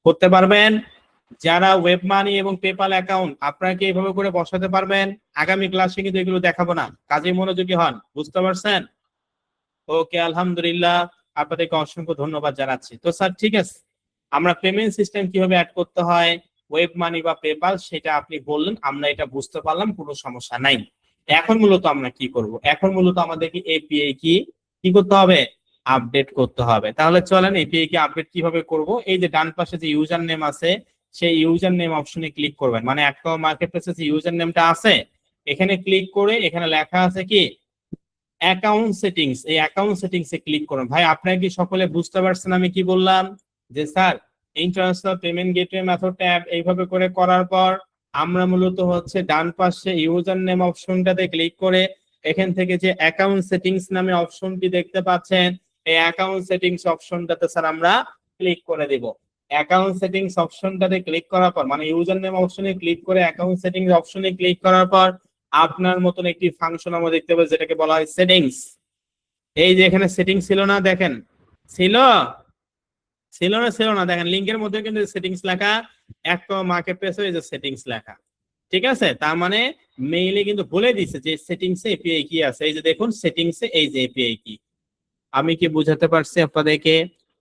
করতে পারবেন? যারা ওয়েব মানি এবং পেপাল অ্যাকাউন্ট আপনারা কি এইভাবে করে বসাতে পারবেন? আগামী ক্লাসে কিন্তু এগুলো দেখাবো না, কাজে মনোযোগী হন, বুঝতে পারছেন? ওকে, আলহামদুলিল্লাহ, আপনাদেরকে অসংখ্য ধন্যবাদ জানাচ্ছি। তো স্যার ঠিক আছে, আমরা পেমেন্ট সিস্টেম কিভাবে অ্যাড করতে হয়, ওয়েব মানি বা পেপাল, সেটা আপনি বললেন, আমরা এটা বুঝতে পারলাম, কোনো সমস্যা নাই। এখন মূলত আমরা কি করব? এখন মূলত আমাদেরকে এপিআই কি করতে হবে? আপডেট করতে হবে। তাহলে চলেন এপিআই কি আপডেট কিভাবে করব। এই যে ডান পাশে যে ইউজার নেম আছে, সেই ইউজার নেম অপশনে ক্লিক করবেন, মানে একটা মার্কেট প্লেসে যে ইউজার নেমটা আছে এখানে ক্লিক করে এখানে লেখা আছে কি অ্যাকাউন্ট সেটিংস, এই অ্যাকাউন্ট সেটিংস এ ক্লিক করুন। ভাই আপনারা কি সকলে বুঝতে পারছেন আমি কি বললাম? যে sir international payment gateway method tab এইভাবে করে করার পর আমরা মূলত হচ্ছে ডান পাশে ইউজার নেম অপশনটাতে ক্লিক করে এখান থেকে যে অ্যাকাউন্ট সেটিংস নামে অপশনটি দেখতে পাচ্ছেন, এই অ্যাকাউন্ট সেটিংস অপশনটাতে স্যার আমরা ক্লিক করে দেব। অ্যাকাউন্ট সেটিংস অপশনটাতে ক্লিক করার পর, মানে ইউজার নেম অপশনে ক্লিক করে অ্যাকাউন্ট সেটিংস অপশনে ক্লিক করার পর আপনার মতন একটি ফাংশন আমরা দেখতে পাবো যেটাকে বলা হয় সেটিংস। এই যে এখানে সেটিংস ছিল না, দেখেন ছিল ছিল না, দেখেন লিংকের মধ্যে কিন্তু সেটিংস লেখা, একটা মার্কেট প্লেসে এই যে সেটিংস লেখা, ঠিক আছে? তার মানে মেইলে কিন্তু বলে দিছে যে সেটিংসে এপিআই কি আছে। এই যে দেখুন সেটিংসে এই যে এপিআই কি, আমি কি বুঝাতে পারছি আপনাদেরকে?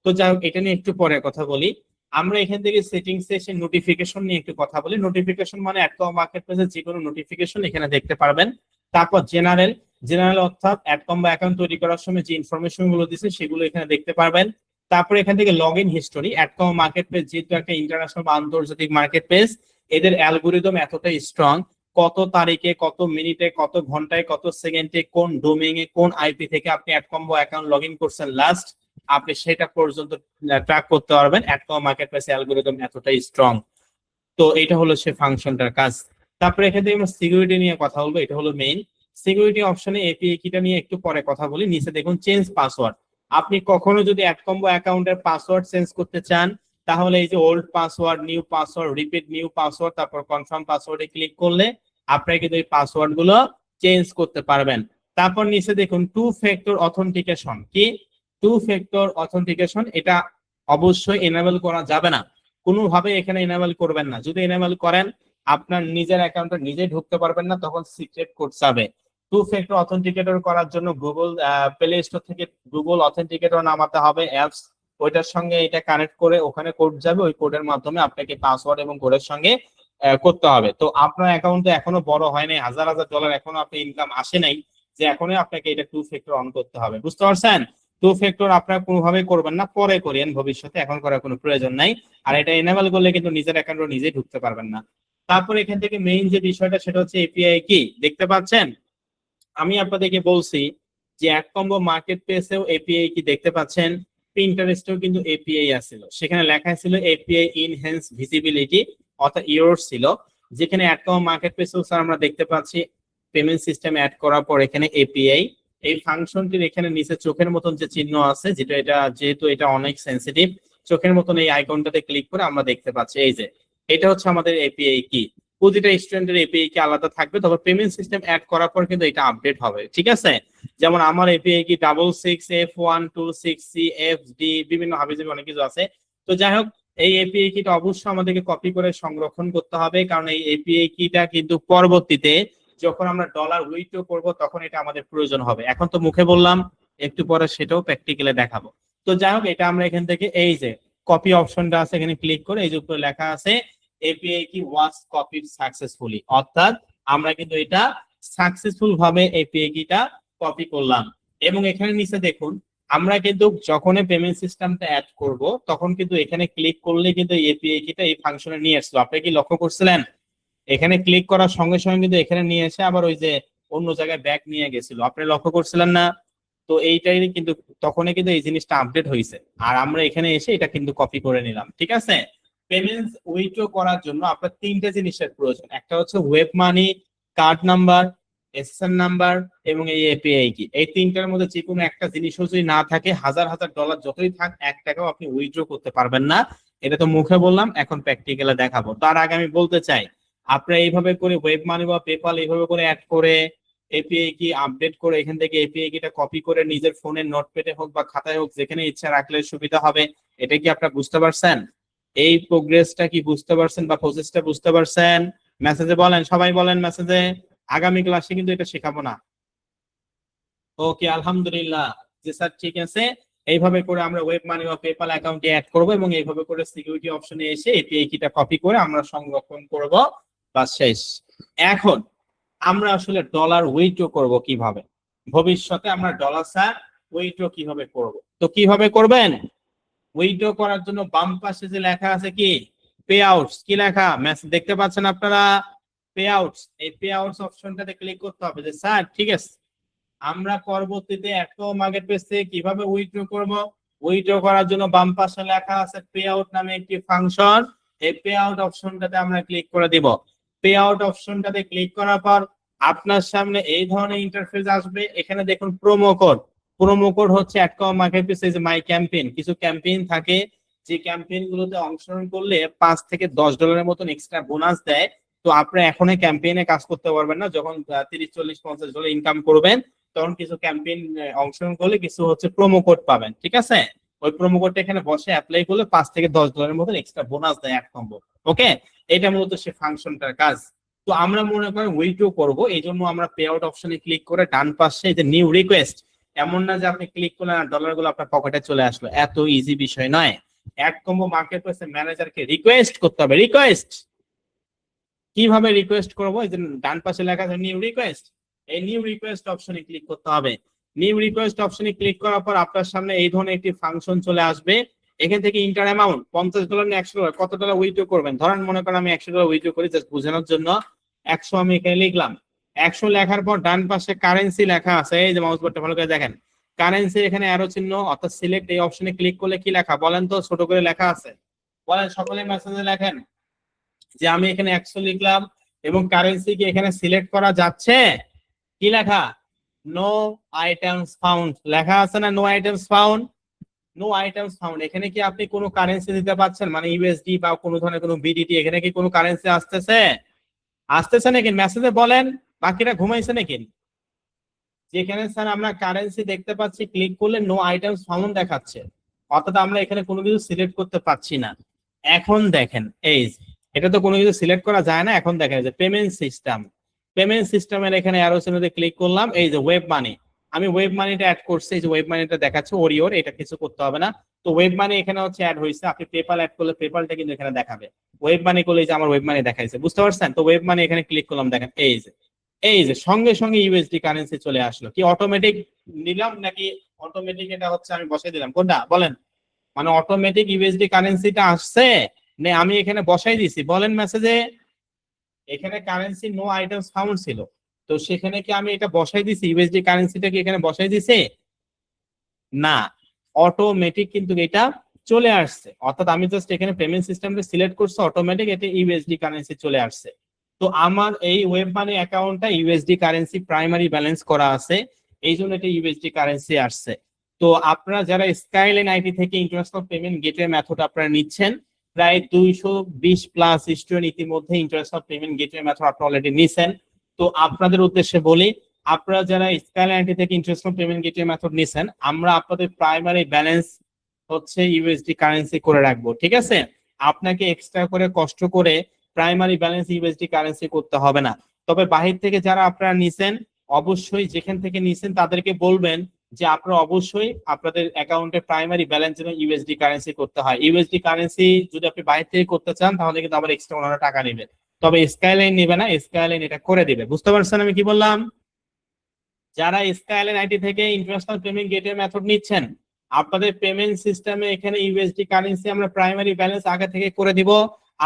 তো যাই হোক, এটা নিয়ে একটু পরে কথা বলি। আমরা এখান থেকে সেটিংসে এসে নোটিফিকেশন নিয়ে একটু কথা বলি। নোটিফিকেশন মানে একটা মার্কেট প্লেসে যে কোনো নোটিফিকেশন এখানে দেখতে পারবেন। তারপর জেনারেল অর্থাৎ অ্যাডকম বা অ্যাকাউন্ট তৈরি করার সময় যে ইনফরমেশন গুলো দিচ্ছে সেগুলো এখানে দেখতে পারবেন। তারপর এখান থেকে log in history, AdCombo marketplace যেহেতু একটা ইন্টারন্যাশনাল বা আন্তর্জাতিক মার্কেট প্লেস, এদের অ্যালগোরিদম এতটাই স্ট্রং, কত তারিখে, কত মিনিটে, কত ঘন্টায়, কত সেকেন্ডে, কোন ডোমেইনে, কোন আইপি থেকে আপনি অ্যাডকম্বো অ্যাকাউন্ট লগ ইন করছেন লাস্ট, আপনি সেটা পর্যন্ত ট্র্যাক করতে পারবেন। অ্যাডকম মার্কেট প্লেস অ্যালগোরিদম এতটাই স্ট্রং। তো এটা হলো সে ফাংশনটার কাজ। তারপরে এখান থেকে আমরা সিকিউরিটি নিয়ে কথা বলবো, এটা হলো মেইন। সিকিউরিটি অপশনে এপিআই কিটা নিয়ে একটু পরে কথা বলি। নিচে দেখুন চেঞ্জ পাসওয়ার্ড, আপনি কখনো যদি অ্যাডকম্বো অ্যাকাউন্টের পাসওয়ার্ড চেঞ্জ করতে চান তাহলে এই যে old password, new password, repeat new password, তারপর কনফার্ম পাসওয়ার্ডে ক্লিক করলে আপনারা কিন্তু এই পাসওয়ার্ড গুলো চেঞ্জ করতে পারবেন। তারপর নিচে দেখুন টু ফ্যাক্টর অথেন্টিকেশন, কি টু ফ্যাক্টর অথেন্টিকেশন, এটা অবশ্যই এনেবল করা যাবে না, কোনোভাবে এখানে এনেবল করবেন না। যদি এনেবল করেন আপনার নিজের অ্যাকাউন্টে নিজে ঢুকতে পারবেন না, তখন সিক্রেট কোড যাবে। টু ফ্যাক্টর অথেন্টিকেটর করার জন্য গুগল প্লে স্টোর থেকে গুগল অথেন্টিকেটর নামাতে হবে অ্যাপস, ওইটার সঙ্গে এটা কানেক্ট করে ওখানে কোড যাবে, ওই কোডের মাধ্যমে আপনাকে পাসওয়ার্ড এবং কোডের সঙ্গে করতে হবে। তো আপনার অ্যাকাউন্টে এখনো বড় হয় নাই, হাজার হাজার ডলার এখনো আপনার ইনকাম আসে নাই, যে এখনই আপনাকে এটা টু ফ্যাক্টর অন করতে হবে, বুঝতে পারছেন? টু ফ্যাক্টর আপনারা কোনোভাবে করবেন না, পরে করেন ভবিষ্যতে, এখন করার কোনো প্রয়োজন নাই। আর এটা এনেবল করলে কিন্তু নিজের অ্যাকাউন্টে নিজেই ঢুকতে পারবেন না। তারপর এখান থেকে মেইন যে বিষয়টা সেটা হচ্ছে এপিআই কি, দেখতে পাচ্ছেন? আমি আপনাদেরকে বলছি যে এক কম্বো মার্কেট প্লেসেও এপিআই কি দেখতে পাচ্ছেন, পিন্টারেস্টেও কিন্তু এপিআই আছিল, সেখানে লেখা ছিল এপিআই ইনহ্যান্স ভিজিবিলিটি অর্থাৎ ইওর ছিল, যেখানে এক কম্বো মার্কেট প্লেসেও স্যার আমরা দেখতে পাচ্ছি পেমেন্ট সিস্টেম অ্যাড করার পর এখানে এপিআই এই ফাংশনটির এখানে নিচে চোখের মতন যে চিহ্ন আছে, যেটা এটা যেহেতু এটা অনেক সেন্সিটিভ, চোখের মতন এই আইকনটাতে ক্লিক করে আমরা দেখতে পাচ্ছি এই যে এটা হচ্ছে আমাদের এপিআই কি। প্রতিটা স্টুডেন্টের এপিআই কি আলাদা থাকবে, তবে পেমেন্ট সিস্টেম অ্যাড করার পর কিন্তু এটা আপডেট হবে, ঠিক আছে? যেমন আমার এপিআই কি 66F126CFD, বিভিন্ন হাবিজাবি অনেক কিছু আছে। তো যাই হোক, এই এপিআই কিটা অবশ্যই আমাদেরকে কপি করে সংরক্ষণ করতে হবে, কারণ এই এপিআই কিটা কিন্তু পরবর্তীতে যখন আমরা ডলার উইথড্র করব তখন এটা আমাদের প্রয়োজন হবে। এখন তো মুখে বললাম, একটু পরে সেটাও প্র্যাকটিক্যালে দেখাবো। তো যাই হোক, এটা আমরা এখান থেকে এই যে কপি অপশনটা আছে এখানে ক্লিক করে এই যে উপরে লেখা আছে এপিআই কি ওয়াজ কপিড সাকসেসফুলি, অর্থাৎ আমরা কিন্তু এটা সাকসেসফুল ভাবে এপিআই কিটা কপি করলাম। এবং এখানে নিচে দেখুন, আমরা কিন্তু যখন পেমেন্ট সিস্টেমটা অ্যাড করব তখন কিন্তু এখানে ক্লিক করলে কিন্তু এপিআই কিটা এই ফাংশনে নিয়ে আসলো। আপনি কি লক্ষ্য করছিলেন? এখানে ক্লিক করার সঙ্গে সঙ্গে কিন্তু এখানে নিয়ে এসে আবার ওই যে অন্য জায়গায় ব্যাক নিয়ে গেছিল, আপনি লক্ষ্য করছিলেন না? তো এইটাই কিন্তু তখনই কিন্তু এই জিনিসটা আপডেট হয়েছে, আর আমরা এখানে এসে এটা কিন্তু কপি করে নিলাম। ঠিক আছে, পেমেন্টস উইথড্র করার জন্য আপনার তিনটে জিনিসের প্রয়োজন। একটা হচ্ছে web money, card number, SSN number এবং এই এপিআই কি। এই তিনটার মধ্যে যে কোনো একটা জিনিসও যদি না থাকে, হাজার হাজার ডলার যতই থাক, 1 টাকাও আপনি উইথড্র করতে পারবেন না। এটা তো মুখে বললাম, এখন প্র্যাকটিক্যালে দেখাবো। তার আগে আমি বলতে চাই, আপনারা এইভাবে করে ওয়েব মানি বা পেপাল এইভাবে করে অ্যাড করে এপিআই কি আপডেট করে এখান থেকে এপিআই কিটা কপি করে নিজের ফোনের নোটপ্যাডে হোক বা খাতায় হোক যেখানে ইচ্ছা রাখলে সুবিধা হবে। এটা কি আপনারা বুঝতে পারছেন? এই প্রোগ্রেসটা কি বুঝতে পারছেন বা প্রসেসটা বুঝতে পারছেন? মেসেজে বলেন, সবাই বলেন মেসেজে। আগামী ক্লাসে কিন্তু এটা শেখাবো না। ওকে, আলহামদুলিল্লাহ। যে স্যার ঠিক আছে, এইভাবে করে আমরা ওয়েব মানি বা পেপাল অ্যাকাউন্টে অ্যাড করব এবং এইভাবে করে সিকিউরিটি অপশনে এসে এপিআই কিটা কপি করে আমরা সংরক্ষণ করব, বাস শেষ। এখন আমরা আসলে ডলার উইথড্র করব কিভাবে, ভবিষ্যতে আমরা ডলার স্যার উইথড্র কিভাবে করব। তো কিভাবে করবেন? উইথড্র করার জন্য বাম পাশে যে লেখা আছে কি পে আউটস, কি লেখা মেসেজ দেখতে পাচ্ছেন আপনারা? Pay outs. এই পে আউটস অপশনটাতে ক্লিক করতে হবে যে স্যার ঠিক আছে, আমরা পরবর্তীতে একটা মার্কেট প্লেস থেকে কিভাবে উইথড্র করব। উইথড্র করার জন্য বাম পাশে লেখা আছে পে আউট নামে একটি ফাংশন। এই পে আউট অপশনটাতে আমরা ক্লিক করে দিব। পে আউট অপশনটাতে ক্লিক করার পর আপনার সামনে এই ধরনের ইন্টারফেস আসবে। এখানে দেখুন প্রোমো কোড। প্রোমো কোড হচ্ছে মার্কেট প্লেস এই যে মাই ক্যাম্পেইন, কিছু ক্যাম্পেইন থাকে যে ক্যাম্পেইন গুলোতে অংশগ্রহণ করলে 5 থেকে 10 ডলারের মতন এক্সট্রা বোনাস দেয়। তো আপনি এখন এই ক্যাম্পেইনে কাজ করতে পারবেন না, যখন 30, 40, 50 ডলার ইনকাম করবেন তখন কিছু ক্যাম্পেইন অংশগ্রহণ করলে কিছু হচ্ছে প্রোমো কোড পাবেন। ঠিক আছে, ওই প্রোমো কোডটা এখানে বসে অ্যাপ্লাই করলে 5 থেকে 10 ডলারের মতন এক্সট্রা বোনাস দেয় 1 কম্বো। ওকে, এটা মূলত সে ফাংশনটার কাজ। তো আমরা মনে করেন উইথড্র করব, এই জন্য আমরা পে আউট অপশনে ক্লিক করে ডান পাশে এই যে নিউ রিকোয়েস্ট, এমন না যে আপনি ক্লিক করলেন আর ডলার গুলো আপনার পকেটে চলে আসলো, এত ইজি বিষয় নয়। 1 কম্বো মার্কেট প্লেসে ম্যানেজারকে রিকোয়েস্ট করতে হবে। রিকোয়েস্ট কিভাবে রিকোয়েস্ট করব? এই যে ডান পাশে লেখা আছে নিউ রিকোয়েস্ট, এই নিউ রিকোয়েস্ট অপশনে ক্লিক করতে হবে। নিউ রিকোয়েস্ট অপশনে ক্লিক করার পর আপনার সামনে এই ধরনের একটি ফাংশন চলে আসবে। এখান থেকে ইন্টার অ্যামাউন্ট 50 ডলার না 100 ডলার, কত ডলার উইথড্র করবেন। ধরেন মনে করেন আমি 100 ডলার উইথড্র করি, জাস্ট বোঝানোর জন্য 100 আমি এখানে লিখলাম। 100 লেখার পর ডান পাশে কারেন্সি লেখা আছে, এই যে মাউস বোর্ডটা ভালো করে দেখেন, কারেন্সি এখানে অ্যারো চিহ্ন অর্থাৎ সিলেক্ট, এই অপশনে ক্লিক করলে কি লেখা বলেন তো? ছোট করে লেখা আছে, বলেন সকলে মেসেজে লেখেন যে আমি এখানে 100 লিখলাম এবং কারেন্সি কি এখানে সিলেক্ট করা যাচ্ছে? কি লেখা? নো আইটেমস ফাউন্ড লেখা আছে না? No items found, no items found. এখানে কি আপনি কোনো কারেন্সি দিতে পারছেন, মানে ইউএসডি বা কোনো ধরনের কোনো বিডিটি, এখানে কি কোনো কারেন্সি আসতেছে? আসতেছে নাকি? মেসেজে বলেন, বাকিরা ঘুমাইছে নাকি? যেখানে স্যার আমরা কারেন্সি দেখতে পাচ্ছি, ক্লিক করলে নো আইটেমস ফাউন্ড দেখাচ্ছে, অর্থাৎ আমরা এখানে কোনো কিছু সিলেক্ট করতে পারছি না। এখন দেখেন, এই এটা তো কোনো কিছু সিলেক্ট করা যায় না। এখন দেখেন যে পেমেন্ট সিস্টেম, পেমেন্ট সিস্টেমের এখানে অ্যারো চিহ্নতে ক্লিক করলাম, এই যে ওয়েব মানি, আমি ওয়েব মানিটা অ্যাড করছি, এই যে ওয়েব মানিটা দেখাচ্ছে ওরিওর, এটা কিছু করতে হবে না। তো ওয়েব মানি এখানে হচ্ছে অ্যাড হয়েছে। আপনি পেপাল অ্যাড করলে পেপালটা কিন্তু এখানে দেখাবে, ওয়েব মানি করলে যে আমার ওয়েব মানি দেখাইছে, বুঝতে পারছেন? তো ওয়েব মানি এখানে ক্লিক করলাম, দেখেন এই যে সঙ্গে সঙ্গে ইউএসডি কারেন্সি চলে আসলো। কি অটোমেটিক নিলাম নাকি অটোমেটিক এটা হচ্ছে আমি বসাই দিলাম? কোনটা বলেন? মানে অটোমেটিক ইউএসডি কারেন্সিটা আসছে না আমি এখানে বসাই দিছি? বলেন মেসেজে। এখানে কারেন্সি নো আইটেমস ফাউন্ড ছিল, তো সেখানে কি আমি এটা বসাই দিছি? ইউএসডি কারেন্সিটা কি এখানে বসাই দিছি? না, অটোমেটিক কিন্তু এটা চলে আসছে, অর্থাৎ আমি জাস্ট এখানে পেমেন্ট সিস্টেমটা সিলেক্ট করছি, অটোমেটিক এটা ইউএসডি কারেন্সি চলে আসছে। তো আমার এই ওয়েব মানি অ্যাকাউন্টটা ইউএসডি কারেন্সি প্রাইমারি ব্যালেন্স করা আছে, এই জন্য এটা ইউএসডি কারেন্সি আসছে। তো আপনারা যারা স্কাইলাইন আইটি থেকে ইন্টারন্যাশনাল পেমেন্ট গেটওয়ে মেথড আপনারা নিচ্ছেন, প্রায় 220+ স্টুডেন্ট ইতিমধ্যে ইন্টারন্যাশনাল পেমেন্ট গেটওয়ে মেথড আপনারা অলরেডি নিছেন। তো আপনাদের উদ্দেশ্যে বলি, আপনারা যারা স্কাইলাইন আইটি থেকে ইন্টারন্যাশনাল পেমেন্ট গেটওয়ে মেথড নিছেন, আমরা আপনাদের প্রাইমারি ব্যালেন্স হচ্ছে ইউএসডি কারেন্সি করে রাখবো। ঠিক আছে, আপনাকে এক্সট্রা করে কষ্ট করে প্রাইমারি ব্যালেন্স ইউএসডি কারেন্সি করতে হবে না। তবে বাহির থেকে যারা আপনারা নিছেন, অবশ্যই যেখান থেকে নিছেন তাদেরকে বলবেন যে আপনারা অবশ্যই আপনাদের অ্যাকাউন্টে প্রাইমারি ব্যালেন্স যেন ইউএসডি কারেন্সি করতে হয়। ইউএসডি কারেন্সি যদি আপনি বাইরে থেকে করতে চান তাহলে কিন্তু আবার এক্সট্রা ওনারা টাকা নেবে। তবে স্কাইলাইন নেবে না, স্কাইলাইন এটা করে দিবে। বুঝতে পারছেন আমি কি বললাম? যারা স্কাইলাইন আইটি থেকে ইন্টারন্যাশনাল পেমেন্ট গেটওয়ে মেথড নিচ্ছেন, আপনাদের পেমেন্ট সিস্টেমে এখানে ইউএসডি কারেন্সি আমরা প্রাইমারি ব্যালেন্স আগে থেকে করে দিব।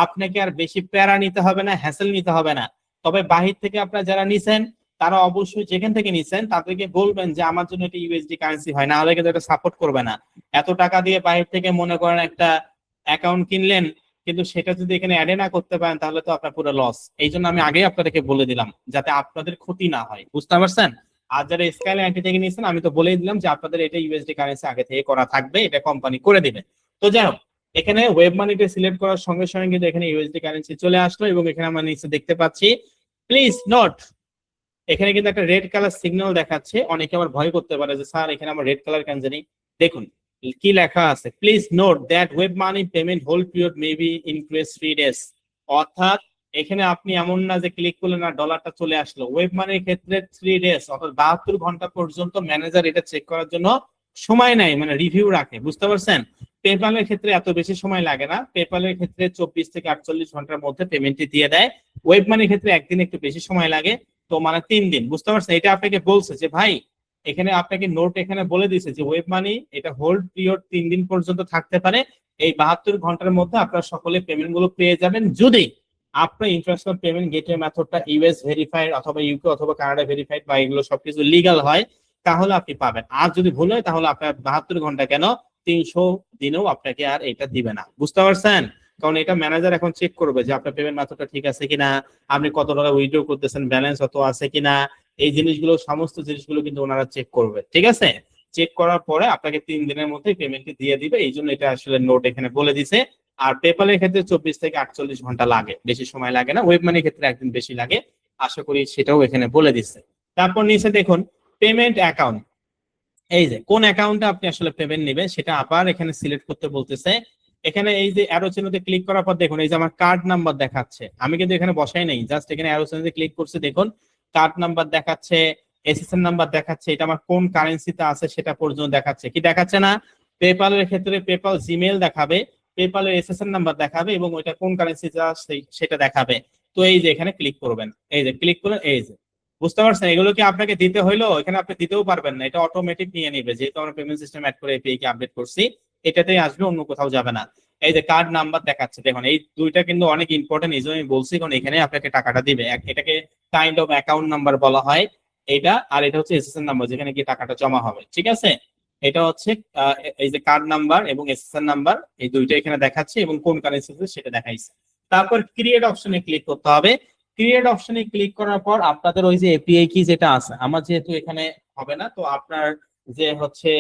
আপনাকে আর বেশি প্যারা নিতে হবে না, হ্যাসেল নিতে হবে না। তবে বাহির থেকে আপনারা যারা নিছেন তারা অবশ্যই যেখান থেকে নিছেন তাদেরকে বলবেন যে আমার জন্য এটা ইউএসডি কারেন্সি হয়, না হলে কিন্তু এটা সাপোর্ট করবে না। এত টাকা দিয়ে বাহির থেকে মনে করেন একটা অ্যাকাউন্ট কিনলেন, কিন্তু সেটা যদি এখানে অ্যাডে না করতে পারেন তাহলে তো আপনার পুরো লস। এই জন্য আমি আগেই আপনাদেরকে বলে দিলাম যাতে আপনাদের ক্ষতি না হয়। বুঝতে পারছেন? আর যারা স্কাইলাইন আইটি থেকে নিয়েছেন আমি তো বলেই দিলাম যে আপনাদের এটা ইউএসডি কারেন্সি আগে থেকে করা থাকবে, এটা কোম্পানি করে দিবে। তো যাই হোক, এখানে ওয়েব মানিতে সিলেক্ট করার সঙ্গে সঙ্গে কিন্তু এখানে ইউএসডি কারেন্সি চলে আসলো এবং এখানে আমরা নিচে দেখতে পাচ্ছি প্লিজ নোট, এখানে কিন্তু একটা রেড কালার সিগন্যাল দেখাচ্ছে। অনেকে আবার ভয় করতে পারে যে স্যার এখানে আমার রেড কালার কেন জানি। দেখুন কি লেখা আছে, please note that web money payment hold period may be increase 3 days। অর্থাৎ এখানে আপনি এমন না যে ক্লিক করলেন আর ডলারটা চলে আসলো। ওয়েব মানির ক্ষেত্রে 3 days অর্থাৎ 72 ঘন্টা পর্যন্ত ম্যানেজার এটা চেক করার জন্য সময় নেয়, মানে রিভিউ রাখে। বুঝতে পারছেন? পেপ্যালের ক্ষেত্রে এত বেশি সময় লাগে না, পেপ্যালের ক্ষেত্রে 24 থেকে 48 ঘন্টার মধ্যে পেমেন্টটি দিয়ে দেয়। ওয়েব মানির ক্ষেত্রে একদিন একটু বেশি সময় লাগে, তো মানে 3 দিন। বুঝতে পারছেন? এটা আপনাকে বলছে যে ভাই এখানে আপনাকে নোট এখানে বলে দিয়েছে যে ওয়েব মানি এটা হোল্ড পিরিয়ড 3 দিন পর্যন্ত থাকতে পারে। এই 72 ঘন্টার মধ্যে আপনারা সকলে পেমেন্ট গুলো পেয়ে যাবেন যদি আপনার ইন্টারন্যাশনাল পেমেন্ট গেটওয়ে মেথডটা ইউএস ভেরিফাইড অথবা ইউকে অথবা কানাডা ভেরিফাইড বা এগুলো সবকিছু লিগাল হয়, তাহলে আপনি পাবেন। আর যদি ভুল হয় তাহলে আপনার 72 ঘন্টা কেন 300 দিনেও আপনাকে আর এটা দিবে না। বুঝতে পারছেন? কারণ এটা ম্যানেজার এখন চেক করবে যে আপনার পেমেন্ট মেথডটা ঠিক আছে কিনা, আপনি কত টাকা উইথড্র করতেছেন, ব্যালেন্স কত আছে কিনা, এই জিনিসগুলো সমস্ত জিনিসগুলো কিন্তু ওনারা চেক করবে। ঠিক আছে? চেক করার পরে আপনাকে 3 দিনের মধ্যে পেমেন্টটি দিয়ে দিবে। এই জন্য এটা আসলে নোট এখানে বলে দিছে। আর পেপ্যালের ক্ষেত্রে 24 থেকে 48 ঘন্টা লাগে, বেশি সময় লাগে না। ওয়েব মানির ক্ষেত্রে একদিন বেশি লাগে, আশা করি সেটাও এখানে বলে দিচ্ছে। তারপর নিচে দেখুন পেমেন্ট অ্যাকাউন্ট, এই যে কোন অ্যাকাউন্টে আপনি আসলে পেমেন্ট নেবেন সেটা আবার এখানে সিলেক্ট করতে বলতেছে। এখানে এই যে অ্যারো চিহ্নতে ক্লিক করার পর দেখুন এই যে আমার কার্ড নাম্বার দেখাচ্ছে, আমি কিন্তু এখানে বসাই নাই, জাস্ট এখানে অ্যারো চিহ্নতে ক্লিক করছি। দেখুন কার্ড নাম্বার দেখাচ্ছে, এসএসএন নাম্বার দেখাচ্ছে, এটা আমার কোন কারেন্সিতে আছে সেটা পর্যন্ত দেখাচ্ছে। কি দেখাচ্ছে না? পেপ্যালের ক্ষেত্রে পেপ্যাল জিমেইল দেখাবে, পেপ্যালের এসএসএন নাম্বার দেখাবে এবং ওইটা কোন কারেন্সিতে আছে সেটা দেখাবে। তো এই যে এখানে ক্লিক করবেন, এই যে ক্লিক করলেন, এই যে বুঝতে পারছেন? এগুলো কি আপনাকে দিতে হইলো? এখানে আপনি দিতেও পারবেন না, এটা অটোমেটিক নিয়ে নিবে, যেহেতু আমরা পেমেন্ট সিস্টেম অ্যাড করে এপিআই কে আপডেট করছি, এটাতেই আসবে, অন্য কোথাও যাবে না। এই যে কার্ড নাম্বার দেখাচ্ছে, দেখুন এই দুইটা কিন্তু অনেক ইম্পর্টেন্ট, এই জন্য আমি বলছি, কারণ এখানে আপনাকে টাকাটা দিবে। এটাকে কাইন্ড অফ অ্যাকাউন্ট নাম্বার বলা হয় এটা, আর এটা হচ্ছে এসএসএন নাম্বার যেখানে কি টাকাটা জমা হবে। ঠিক আছে? এটা হচ্ছে এই যে কার্ড নাম্বার এবং এসএসএন নাম্বার, এই দুইটা এখানে দেখাচ্ছে এবং কোন কারেন্সিতে সেটা দেখাইছে। তারপর ক্রিয়েট অপশনে ক্লিক করতে হবে। ক্রিয়েট অপশনে ক্লিক করার পর আপনাদের ওই যে এপিআই কি যেটা আছে, আমার যেহেতু এখানে হবে না, তো আপনার যে হচ্ছে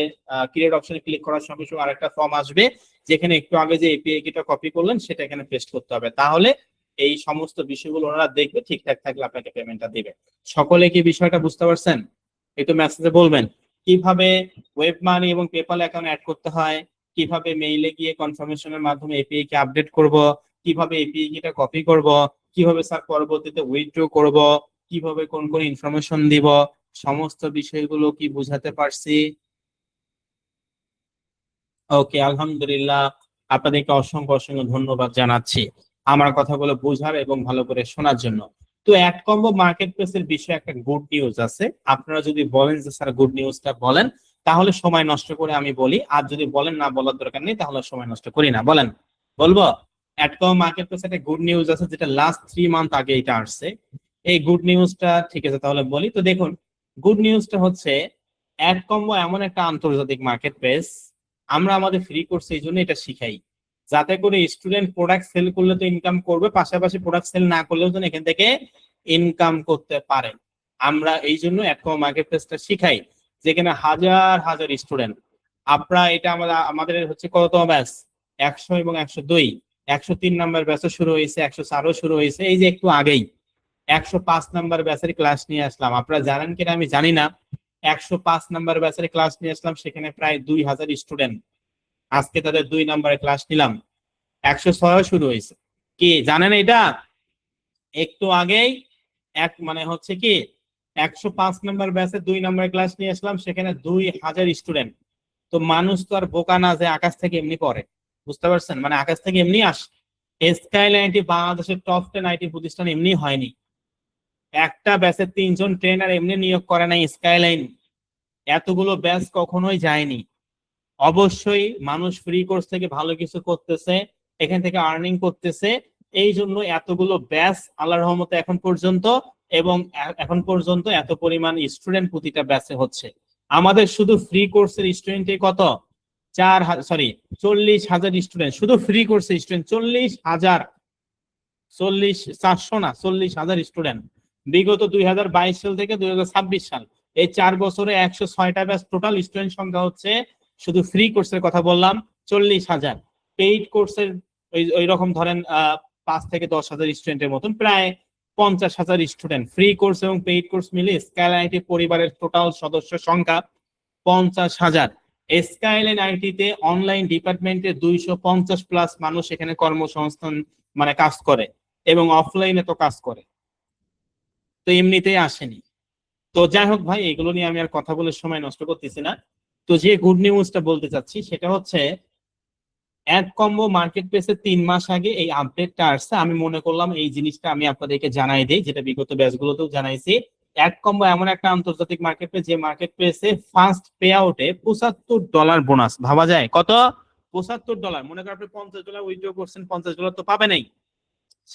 ক্রিয়েট অপশনে ক্লিক করার সঙ্গে সঙ্গে আরেকটা ফর্ম আসবে যেখানে একটু আগে যে এপিআই কিটা কপি করলেন সেটা এখানে পেস্ট করতে হবে। তাহলে এই সমস্ত বিষয়গুলো ওনারা দেখবে, ঠিকঠাক থাকলে আপনাকে পেমেন্টটা দিবে। সকলে কি বিষয়টা বুঝতে পারছেন? একটু মেসেজে বলবেন কিভাবে ওয়েব মানি এবং পেপ্যাল অ্যাকাউন্ট অ্যাড করতে হয়, কিভাবে মেইলে গিয়ে কনফার্মেশনের মাধ্যমে এপিআই কে আপডেট করব, কিভাবে এপিআই কিটা কপি করব, কিভাবে স্যার পরবর্তীতে উইথড্র করব, কিভাবে কোন কোন ইনফরমেশন দিব, সমস্ত বিষয়গুলো কি বুঝাতে পারছি? ওকে, আলহামদুলিল্লাহ। আপনাদেরকে অসংখ্য অসংখ্য ধন্যবাদ জানাচ্ছি আমার কথাগুলো বোঝার এবং ভালো করে শোনার জন্য। তো অ্যাডকম্বো মার্কেট প্লেসের বিষয়ে একটা গুড নিউজ আছে। আপনারা যদি বলেন যে স্যার গুড নিউজটা বলেন, তাহলে সময় নষ্ট করে আমি বলি, আর যদি বলেন না বলার দরকার নেই তাহলে সময় নষ্ট করি না। বলেন, বলবো? অ্যাডকম্বো মার্কেট প্লেসে একটা গুড নিউজ আছে যেটা লাস্ট 3 মান্থ আগে এটা আসছে। এই গুড নিউজটা ঠিক আছে তাহলে বলি। তো দেখুন গুড নিউজটা হচ্ছে অ্যাডকম্বো এমন একটা আন্তর্জাতিক মার্কেট প্লেস, আমরা আমাদের ফ্রি কোর্স এই জন্য এটা শিখাই যাতে করে স্টুডেন্ট প্রোডাক্ট সেল করলে তো ইনকাম করবে, পাশাপাশি প্রোডাক্ট সেল না করলেও যেন এখান থেকে ইনকাম করতে পারে। আমরা এই জন্য অ্যাডকম্বো মার্কেট প্লেসটা শিখাই যেখানে হাজার হাজার স্টুডেন্ট। আপনারা এটা আমাদের হচ্ছে কততম ব্যাচ? 100 এবং 102, 103 নাম্বার ব্যাচও শুরু হয়েছে, 104ও শুরু হয়েছে, এই যে একটু আগেই 105 নাম্বার ব্যাচের ক্লাস নিয়ে আসলাম। আপনারা জানেন কিনা আমি জানি না, 105 নাম্বার ব্যাচের ক্লাস নিয়ে আসলাম, সেখানে প্রায় 2000 স্টুডেন্ট। আজকে তাদের 2 নাম্বারে ক্লাস নিলাম। 106 শুরু হয়েছে। কি জানেন এটা? একটু আগেই মানে হচ্ছে কি 105 নম্বর ব্যাচে 2 নম্বর ক্লাস নিয়ে আসলাম, সেখানে 2000 স্টুডেন্ট। তো মানুষ তো আর বোকা না যে আকাশ থেকে এমনি পড়ে, বুঝতে পারছেন? মানে আকাশ থেকে এমনি আসে। স্কাইলাইন আইটি বাংলাদেশের টপ 10 আইটি প্রতিষ্ঠান এমনি হয়নি। একটা ব্যাচে 3 জন ট্রেনার এমনি নিয়োগ করে নাই স্কাইলাইন। এতগুলো ব্যাচ কখনোই যায়নি। অবশ্যই মানুষ ফ্রি কোর্স থেকে ভালো কিছু করতেছে, এখান থেকে আর্নিং করতেছে, এই জন্য এতগুলো ব্যাচ আল্লাহর রহমতে এখন পর্যন্ত, এবং এখন পর্যন্ত এত পরিমাণ স্টুডেন্ট প্রতিটা ব্যাচে হচ্ছে। আমাদের শুধু ফ্রি কোর্সের স্টুডেন্টই কত? 40,000 স্টুডেন্ট শুধু ফ্রি কোর্সের স্টুডেন্ট, 40,000, 400 না, 40,000 স্টুডেন্ট। বিগত 2022 সাল থেকে 2026 সাল, এই 4 বছরে 106টা ব্যাচ টোটাল স্টুডেন্ট সংখ্যা হচ্ছে। শুধু ফ্রি কোর্সের কথা বললাম 40,000। পেইড কোর্সের ওই রকম ধরেন 5 থেকে 10,000 স্টুডেন্টের মতন, প্রায় 50,000 স্টুডেন্ট। ফ্রি কোর্স এবং পেইড কোর্স মিলে স্কাইলাইন আইটি পরিবারের টোটাল সদস্য সংখ্যা 50,000। স্কাইলাইন আইটিতে অনলাইন ডিপার্টমেন্টে 250+ মানুষ এখানে কর্মসংস্থান মানে কাজ করে, এবং অফলাইনে তো কাজ করে, তো এমনিতেই আসেনি। তো যাই হোক ভাই, এগুলো নিয়ে আমি আর কথা বলে সময় নষ্ট করতেছি না। তো যে গুড নিউজটা বলতে চাচ্ছি সেটা হচ্ছে অ্যাড কম্বো মার্কেট প্লেসে 3 মাস আগে এই আপডেটটা আসছে। আমি মনে করলাম এই জিনিসটা আমি আপনাদেরকে জানাই দিই, যেটা বিগত ব্যাচগুলোতেও জানাইছি। অ্যাড কম্বো এমন একটা আন্তর্জাতিক মার্কেট প্লেস, যে মার্কেট প্লেসে ফার্স্ট পে আউটে $75 বোনাস। ভাবা যায় কত? $75। মনে করেন আপনি $50 উইথড্র করছেন, $50 তো পাবেনই,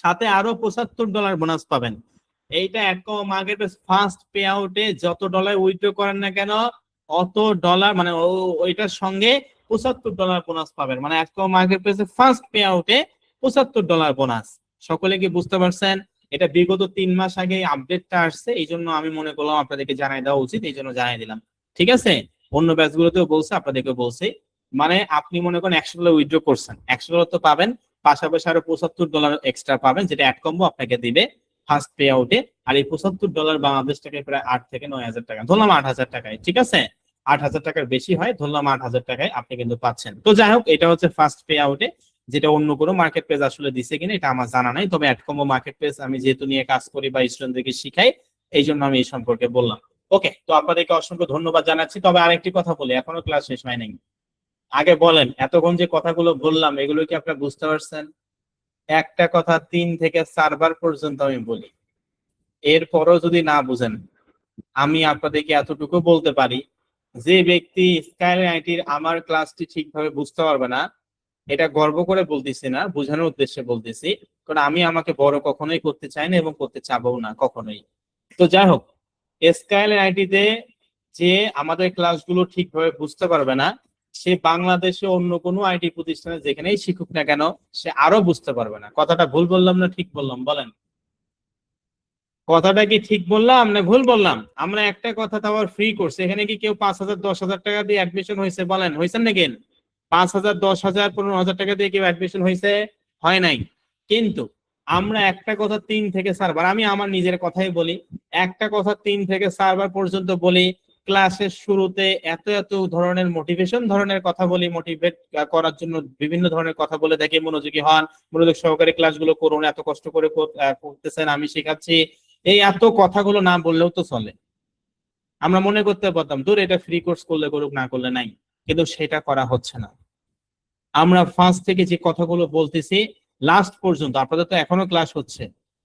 সাথে আরো $75 বোনাস পাবেন। এইটা AdCombo marketplace first পে আউটে যত ডলার উইথড্র করেন না কেন, অত ডলার মানে ওইটার সঙ্গে $75 বোনাস পাবেন। মানে এক মার্কেট প্লেসে ফার্স্ট পে আউটে $75 বোনাস। সকলে কি বুঝতে পারছেন? এটা বিগত 3 মাস আগে আপডেটটা আসছে, এই জন্য আমি মনে করলাম আপনাদেরকে জানাই দেওয়া উচিত, এই জন্য জানাই দিলাম। ঠিক আছে, অন্য ব্যাচ গুলোতেও বলছে, আপনাদেরকে বলছে। মানে আপনি মনে করেন $100 উইথড্র করছেন, $100 তো পাবেন, পাশাপাশি আরো $75 এক্সট্রা পাবেন, যেটা অ্যাড কম্বো আপনাকে দিবে ফার্স্ট পে আউটে। আর এই $75 বাংলাদেশ টাকায় প্রায় 8 থেকে 9,000 টাকা, ধরলাম 8,000 টাকায়, ঠিক আছে? 8,000 টাকার বেশি হয়, ধরলাম 8,000 টাকায় আপনি কিন্তু পাচ্ছেন। তো যাই হোক, এটা হচ্ছে ফার্স্ট পে আউটে, যেটা অন্য কোনো মার্কেট প্লেস আসলে দিছে কিনা এটা আমার জানা নাই। তবে অ্যাডকম্বো মার্কেট প্লেস আমি যেহেতু নিয়ে কাজ করি বা স্টুডেন্টদেরকে শিখাই, এই জন্য আমি এই সম্পর্কে বললাম। ওকে, তো আপনাদেরকে অসংখ্য ধন্যবাদ জানাচ্ছি। তবে আরেকটি কথা বলি, এখনো ক্লাস শেষ হয় নাই। আগে বলেন, এতক্ষণ যে কথাগুলো বললাম এগুলো কি আপনারা বুঝতে পারছেন? একটা কথা 3 থেকে 4 বার পর্যন্ত আমি বলি, এরপরও যদি না বুঝেন, আমি আপনাদেরকে এতটুকু বলতে পারি, যে ব্যক্তি স্কাইলাইন আইটির আমার ক্লাসটি ঠিকভাবে বুঝতে পারবে না, এটা গর্ব করে বলতেছি না, বোঝানোর উদ্দেশ্যে বলতেছি, কারণ আমি আমাকে বড় কখনোই করতে চাই না এবং করতে চাবো না কখনোই। তো যাই হোক, স্কাইলাইন আইটিতে যে আমাদের ক্লাসগুলো ঠিকভাবে বুঝতে পারবে না, সে বাংলাদেশে অন্য কোনো আইটি প্রতিষ্ঠানে যেখানেই শিখুক না কেন, সে আরো বুঝতে পারবে না। কথাটা ভুল বললাম না ঠিক বললাম? বলেন, কথাটা কি ঠিক বললাম না ভুল বললাম? আমরা একটা কথা তো আবার ফ্রি করছি, এখানে কি কেউ 5,000 10,000 টাকা দিয়ে অ্যাডমিশন হয়েছে? বলেন, হয়েছেন নাকি? 5,000 10,000 15,000 টাকা দিয়ে কেউ অ্যাডমিশন হয়েছে? হয় নাই। কিন্তু আমরা একটা কথা 3 থেকে 4 বার, আমি আমার নিজের কথাই বলি, একটা কথা 3 থেকে 4 বার পর্যন্ত বলি। ক্লাসের শুরুতে এত এত ধরনের মোটিভেশন ধরনের কথা বলি, মোটিভেট করার জন্য বিভিন্ন ধরনের কথা বলে থাকি। মনোযোগী হন, মনোযোগ সহকারে ক্লাসগুলো করুন, এত কষ্ট করে করতেছেন, আমি শেখাচ্ছি, এই এত কথাগুলো না বললেও তো চলে। আমরা মনে করতে পারতাম দূর, এটা ফ্রি কোর্স করলে করুক, না করলে নাই, কিন্তু সেটা করা হচ্ছে না। আমরা ফার্স্ট থেকে যে কথাগুলো বলতেছি লাস্ট পর্যন্ত, আপনাদের তো এখনো ক্লাস হচ্ছে,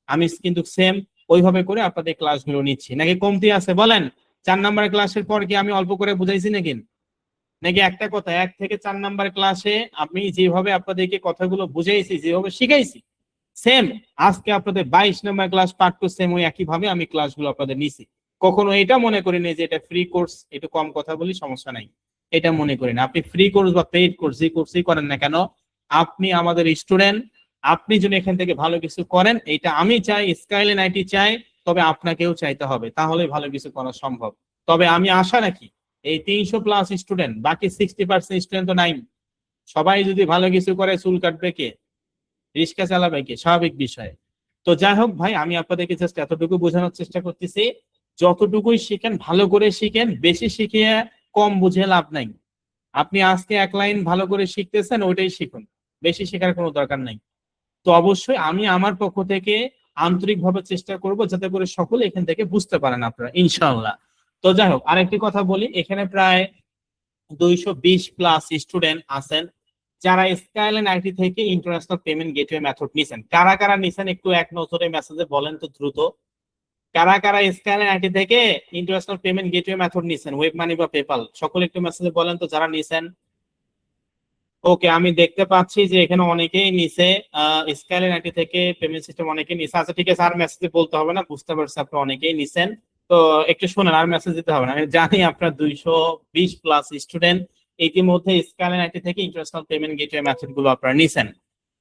আমি কিন্তু সেম ওইভাবে করে আপনাদের ক্লাসগুলো নিচ্ছি। নাকি কমতি আছে? বলেন, 4 নাম্বার ক্লাসের পর কি আমি অল্প করে বুঝাইছি নাকি? নাকি একটা কথা 1 থেকে 4 নাম্বার ক্লাসে আমি যেভাবে আপনাদেরকে কথাগুলো বুঝাইছি, যেভাবে শিখাইছি, সেম আজকে আপনাদের 22 number class part to same ওই একই ভাবে আমি ক্লাসগুলো আপনাদের নিছি। কখনো এটা মনে করি না যে এটা ফ্রি কোর্স, একটু কম কথা বলি সমস্যা নাই, এটা মনে করি না। আপনি ফ্রি কোর্স বা পেইড কোর্স যে কোর্সই করেন না কেন, আপনি আমাদের স্টুডেন্ট, আপনি যদি এখান থেকে ভালো কিছু করেন, এটা আমি চাই, স্কাইলাইন আইটি চাই, তবে আপনাকেও চাইতে হবে, তাহলে ভালো কিছু করা সম্ভব। তবে আমি আশা রাখি এই 300+ স্টুডেন্ট, বাকি 60% স্টুডেন্ট তো নাই, সবাই যদি ভালো কিছু করে চুল কাটবে কে, রিক্সা চালাবে কে, স্বাভাবিক বিষয়। তো যাই হোক ভাই, আমি আপনাদেরকে জাস্ট এতটুকু বোঝানোর চেষ্টা করতেছি, যতটুকুই শিখেন ভালো করে শিখেন, বেশি শিখিয়ে কম বুঝে লাভ নাই। আপনি আজকে 1 লাইন ভালো করে শিখতেছেন, ওইটাই শিখুন। বেশি শেখার কোনো দরকার নাই। তো অবশ্যই আমি আমার পক্ষ থেকে আন্তরিকভাবে চেষ্টা করব যাতে করে সকলে এখান থেকে বুঝতে পারেন আপনারা, ইনশাআল্লাহ। তো যাই হোক, আরেকটি কথা বলি, এখানে প্রায় 220+ স্টুডেন্ট আছেন যারা স্কাইলাইন আইটি থেকে ইন্টারন্যাশনাল পেমেন্ট গেটওয়ে মেথড নিছেন। কারা কারা নিছেন একটু এক নজরে মেসেজে বলেন তো দ্রুত। কারা কারা স্কাইলাইন আইটি থেকে ইন্টারন্যাশনাল পেমেন্ট গেটওয়ে মেথড নিছেন, ওয়েব মানি বা পেপাল, সকলে একটু মেসেজে বলেন তো যারা নিছেন। ওকে, আমি দেখতে পাচ্ছি যে এখানে অনেকেই নিছে স্কাইলাইন আইটি থেকে পেমেন্ট সিস্টেম, অনেকেই নিছে। আচ্ছা ঠিক আছে, আর মেসেজে বলতে হবে না, বুঝতে পারছি আপনি অনেকেই নিছেন। তো একটু শুনেন, আর মেসেজ দিতে হবে না, আমি জানি আপনার 220+ স্টুডেন্ট ইতিমধ্যে স্কাইলাইন আইটি থেকে ইন্টারন্যাশনাল পেমেন্ট গেটওয়ে মেথড গুলো আপনারা নিছেন।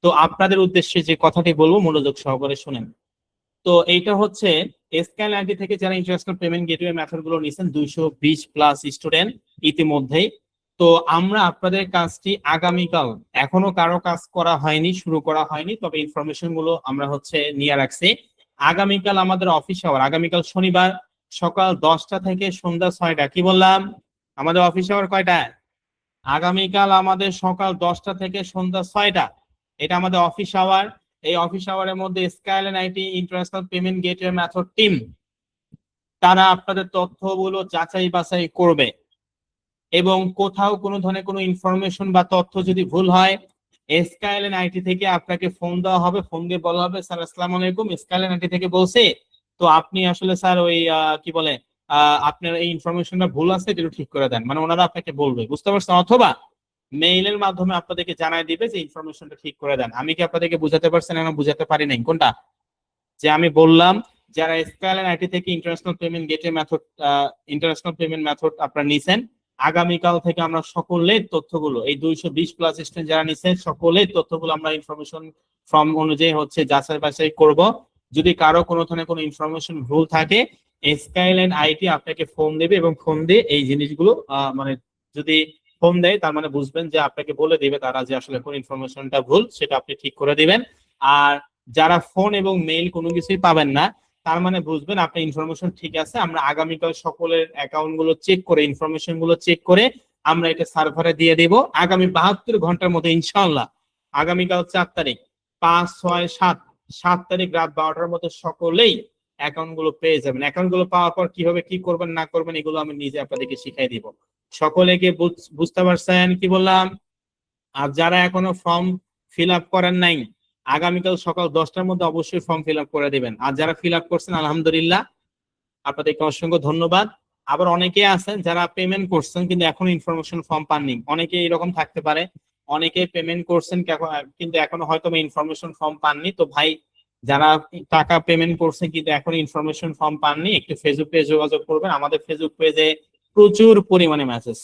তো আপনাদের উদ্দেশ্যে যে কথাটি বলবো মনোযোগ সহকারে শুনেন। তো এইটা হচ্ছে স্কাইলাইন আইটি থেকে যারা ইন্টারন্যাশনাল পেমেন্ট গেটওয়ে মেথড গুলো নিছেন 220+ স্টুডেন্ট ইতিমধ্যেই। তো আমরা আপনাদের কাজটি আগামীকাল, এখনো কারো কাজ করা হয়নি, শুরু করা হয়নি, তবে ইনফরমেশন গুলো আমরা হচ্ছে নিয়ে রাখছি। আগামীকাল আমাদের অফিস আওয়ার, আগামীকাল শনিবার সকাল 10টা থেকে সন্ধ্যা 6টা, কি বললাম? আমাদের অফিস আওয়ার কয়টায়? আগামীকাল আমাদের সকাল 10টা থেকে সন্ধ্যা 6টা, এটা আমাদের অফিস আওয়ার। এই অফিস আওয়ারের মধ্যে skyline IT international payment gateway method team তারা আপনাদের তথ্যগুলো যাচাই বাছাই করবে, এবং কোথাও কোনো ধরনের কোনো ইনফরমেশন বা তথ্য যদি ভুল হয় স্কাইলাইন আইটি থেকে আপনাকে ফোন দেওয়া হবে, ফোন দিয়ে বলা হবে স্যার আসসালামু আলাইকুম, স্কাইলাইন আইটি থেকে বলছে, তো আপনি আসলে স্যার ওই কি বলে আপনার এই ইনফরমেশনটা ভুল আছে, এটা একটু ঠিক করে দেন, মানে ওনারা আপনাকে বলবে, বুঝতে পারছেন? অথবা মেইলের মাধ্যমে আপনাদেরকে জানাই দিবে যে ইনফরমেশনটা ঠিক করে দেন। আমি কি আপনাদেরকে বুঝাতে পারছেন? এখন বুঝাতে পারি নাই কোনটা? যে আমি বললাম যারা স্কাইলাইন আইটি থেকে ইন্টারন্যাশনাল পেমেন্ট মেথড আপনারা নিছেন, আগামীকাল থেকে আমরা সকলের তথ্যগুলো, এই 220+ স্টুডেন্ট যারা নিছেন সকলের তথ্যগুলো আমরা ইনফরমেশন ফর্ম অনুযায়ী হচ্ছে যাচাই বাছাই করব। যদি কারো কোনো ধরনের কোনো ইনফরমেশন ভুল থাকে স্কাইলাইন আইটি আপনাকে ফোন দেবে, এবং ফোন দিয়ে এই জিনিসগুলো মানে যদি ফোন দেয় তার মানে বুঝবেন যে আপনাকে বলে দিবে তারা যে আসলে কোন ইনফরমেশনটা ভুল, সেটা আপনি ঠিক করে দিবেন। আর যারা ফোন এবং মেইল কোনো কিছুই পাবেন না, তার মানে বুঝবেন আপনার ইনফরমেশন ঠিক আছে। আমরা আগামীকাল সকলের অ্যাকাউন্ট গুলো চেক করে, ইনফরমেশন গুলো চেক করে আমরা এটা সার্ভারে দিয়ে দেব আগামী 72 ঘন্টার মধ্যে ইনশাআল্লাহ। আগামীকাল 4 তারিখ, 5, 6, 7, 7 তারিখ রাত 12টার মধ্যে সকলেই অ্যাকাউন্ট গুলো পেয়ে যাবেন। অ্যাকাউন্ট গুলো পাওয়ার পর কিভাবে কি করবেন না করবেন এগুলো আমি নিজে আপনাদেরকে শিখাই দিব। সকলেকে বুঝতে পারছেন কি বললাম? আর যারা এখনো ফর্ম ফিল আপ করেন নাই, আগামীকাল সকাল 10টার মধ্যে অবশ্যই ফর্ম ফিল আপ করে দিবেন। আর যারা ফিল আপ করছেন আলহামদুলিল্লাহ, আপনাদেরকে অসংখ্য ধন্যবাদ। আবার অনেকে আছেন যারা পেমেন্ট করছেন কিন্তু এখনো ইনফরমেশন ফর্ম পাননি, অনেকে এরকম থাকতে পারে, অনেকে পেমেন্ট করছেন কিন্তু এখনো হয়তো ইনফরমেশন ফর্ম পাননি। তো ভাই, যারা টাকা পেমেন্ট করছেন কিন্তু এখনো ইনফরমেশন ফর্ম পাননি, একটু ফেসবুক পেজে যোগাযোগ করবেন। আমাদের ফেসবুক পেজে প্রচুর পরিমাণে মেসেজ,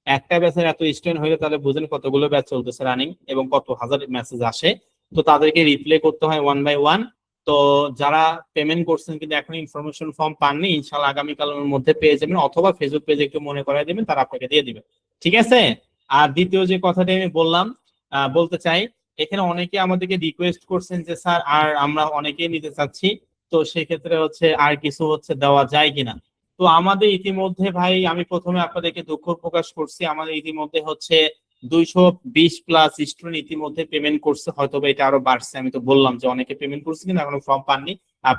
একটা ব্যাচের এত স্টুডেন্ট হলে তাহলে বুঝেন কতগুলো ব্যাচ চলতেছে রানিং এবং কত হাজার মেসেজ আসে। তো তাদেরকে রিপ্লাই করতে হয় 1 বাই 1। তো যারা পেমেন্ট করছেন কিন্তু এখন ইনফরমেশন ফর্ম পাননি, ইনশাআল্লাহ আগামীকালের মধ্যে পেয়ে যাবেন, অথবা ফেসবুক পেজে একটু মনে করাই দিবেন, তারা আপনাকে দিয়ে দিবে। ঠিক আছে? আর দ্বিতীয় যে কথাটি আমি বললাম, বলতে চাই, এখানে অনেকে আমাদেরকে রিকোয়েস্ট করছেন যে স্যার আর আমরা অনেকেই নিতে চাচ্ছি, তো সেক্ষেত্রে হচ্ছে আর কিছু হচ্ছে দেওয়া যায় কিনা। তো আমাদের ইতিমধ্যে ভাই, আমি প্রথমে আপনাদেরকে দুঃখ প্রকাশ করছি, আমাদের ইতিমধ্যে হচ্ছে 220+ স্টুডেন্ট ইতিমধ্যে পেমেন্ট করছে, হয়তো এটা আরো বাড়ছে। আমি তো বললাম যে অনেকে পেমেন্ট করছে কিন্তু এখনো ফর্ম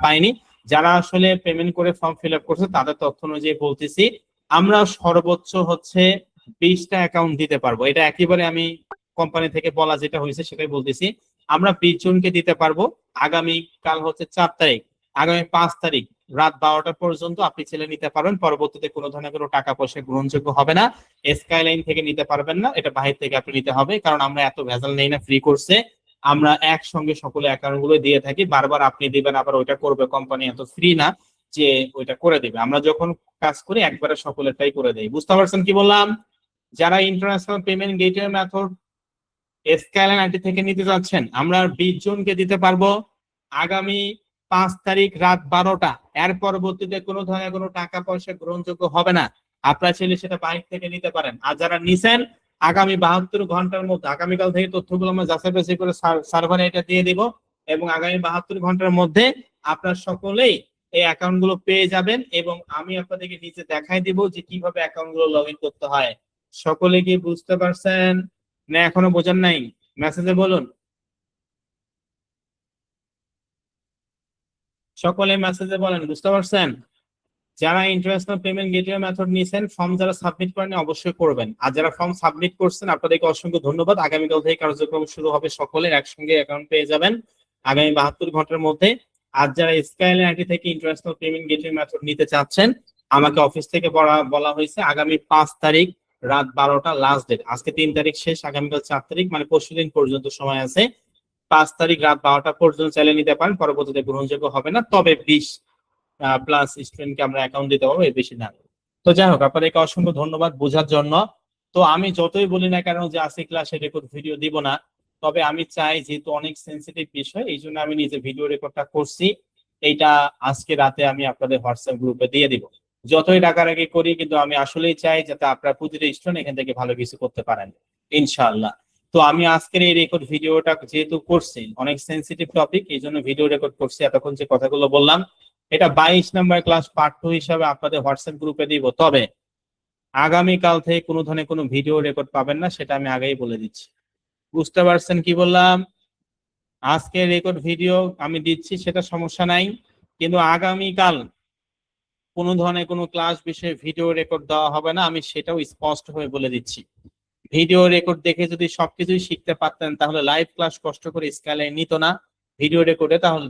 পায়নি। যারা আসলে পেমেন্ট করে ফর্ম ফিল আপ করছে তাদের তথ্য অনুযায়ী বলতেছি, আমরা সর্বোচ্চ হচ্ছে 20টা অ্যাকাউন্ট দিতে পারবো। এটা একেবারে আমি কোম্পানি থেকে বলা যেটা হয়েছে সেটাই বলতেছি। আমরা 20 জনকে দিতে পারবো। আগামী কাল হচ্ছে 4 তারিখ, আগামী 5 তারিখ রাত 12টা পর্যন্ত আপনি ছেলে নিতে পারবেন। পরবর্তীতে কোনো ধরনের কোনো টাকা পয়সা গ্রহণযোগ্য হবে না। স্কাইলাইন থেকে নিতে পারবেন না, এটা বাহির থেকে আপনি নিতে হবে, কারণ আমরা এত ভেজাল নেই না ফ্রি কোর্সে। আমরা একসঙ্গে সকলে অ্যাকাউন্ট গুলো দিয়ে থাকি, বারবার আপনি দিবেন আবার ওইটা করবে কোম্পানি, এত ফ্রি না যে ওইটা করে দিবে। আমরা যখন কাজ করি একবারে সকলেরটাই করে দেই। বুঝতে পারছেন কি বললাম? যারা international payment gateway method skyline IT থেকে নিতে যাচ্ছেন, আমরা 20 জনকে দিতে পারবো আগামী 5 তারিখ রাত 12টা। এর পরবর্তীতে কোনো ধরনের কোনো টাকা পয়সা গ্রহণযোগ্য হবে না। আপনারা চাইলে সেটা বাইরে থেকে নিতে পারেন। আর যারা নিছেন আগামী 72 ঘন্টার মধ্যে, আগামীকাল থেকে তথ্যগুলো আমরা যাচাই বাছাই করে সার্ভারে এটা দিয়ে দিব, এবং আগামী 72 ঘন্টার মধ্যে আপনারা সকলেই এই অ্যাকাউন্ট গুলো পেয়ে যাবেন, এবং আমি আপনাদেরকে নিচে দেখাই দিব যে কিভাবে অ্যাকাউন্ট গুলো লগ ইন করতে হয়। সকলে কি বুঝতে পারছেন না এখনো বোঝেন নাই? মেসেজে বলুন, সকলে মেসেজে বলেন, বুঝতে পারছেন? যারা ইন্টারন্যাশনাল পেমেন্ট গেটওয়ে মেথড নিয়েছেন, ফর্ম যারা সাবমিট করেন অবশ্যই করবেন, আর যারা ফর্ম সাবমিট করছেন আপনাদেরকে অসংখ্য ধন্যবাদ। আগামীকাল থেকে কার্যক্রম শুরু হবে, সকলের একসঙ্গে অ্যাকাউন্ট পেয়ে যাবেন আগামী 72 ঘন্টার মধ্যে। আর যারা স্কাইলাইন আইটি থেকে ইন্টারন্যাশনাল পেমেন্ট গেটওয়ে মেথড নিতে চাচ্ছেন, আমাকে অফিস থেকে বলা হয়েছে আগামী 5 তারিখ রাত 12টা লাস্ট ডেট। আজকে 3 তারিখ শেষ, আগামীকাল 4 তারিখ, মানে পরশুদিন পর্যন্ত সময় আছে। 5 তারিখ রাত 12টা পর্যন্ত চালিয়ে নিতে পারেন, পরবর্তীতে গ্রহণযোগ্য হবে না, তবে 20 প্লাস স্টুডেন্টকে আমরা অ্যাকাউন্ট দিতে পারবো, এর বেশি না। তো যাই হোক, আপনাদেরকে অসংখ্য ধন্যবাদ বোঝার জন্য। তো আমি যতই বলি না কেন যে আজকে ক্লাসে রেকর্ড ভিডিও দিব না, তবে আমি চাই, যেহেতু অনেক সেন্সিটিভ বিষয়, এই জন্য আমি নিজে ভিডিও রেকর্ডটা করছি। এইটা আজকে রাতে আমি আপনাদের হোয়াটসঅ্যাপ গ্রুপে দিয়ে দিব। যতই ডাকাডাকি করি, কিন্তু আমি আসলেই চাই যাতে আপনারা প্রতিটা স্টুডেন্ট এখান থেকে ভালো কিছু করতে পারেন ইনশাআল্লাহ। তো আমি আজকের এই রেকর্ড ভিডিওটা যেহেতু করছি, অনেক সেন্সিটিভ টপিক, এই জন্য ভিডিও রেকর্ড করছি। এতক্ষণ যে কথাগুলো বললাম, এটা 22 নম্বর ক্লাস পার্ট 2 হিসাবে আপনাদের হোয়াটসঅ্যাপ গ্রুপে দিব। তবে আগামীকাল থেকে কোনো ধরনের কোনো ভিডিও রেকর্ড পাবেন না, সেটা আমি আগেই বলে দিচ্ছি। বুঝতে পারছেন কি বললাম? আজকে রেকর্ড ভিডিও আমি দিচ্ছি, সেটা সমস্যা নাই, কিন্তু আগামীকাল কোনো ধরনের কোনো ক্লাস বিষয়ে ভিডিও রেকর্ড দেওয়া হবে না, আমি সেটাও স্পষ্ট হয়ে বলে দিচ্ছি। ভিডিও রেকর্ড দেখে যদি সবকিছুই শিখতে পারতেন, তাহলে লাইভ ক্লাস কষ্ট করে স্কাইলাইন নিত না ভিডিও রেকর্ডে, তাহলে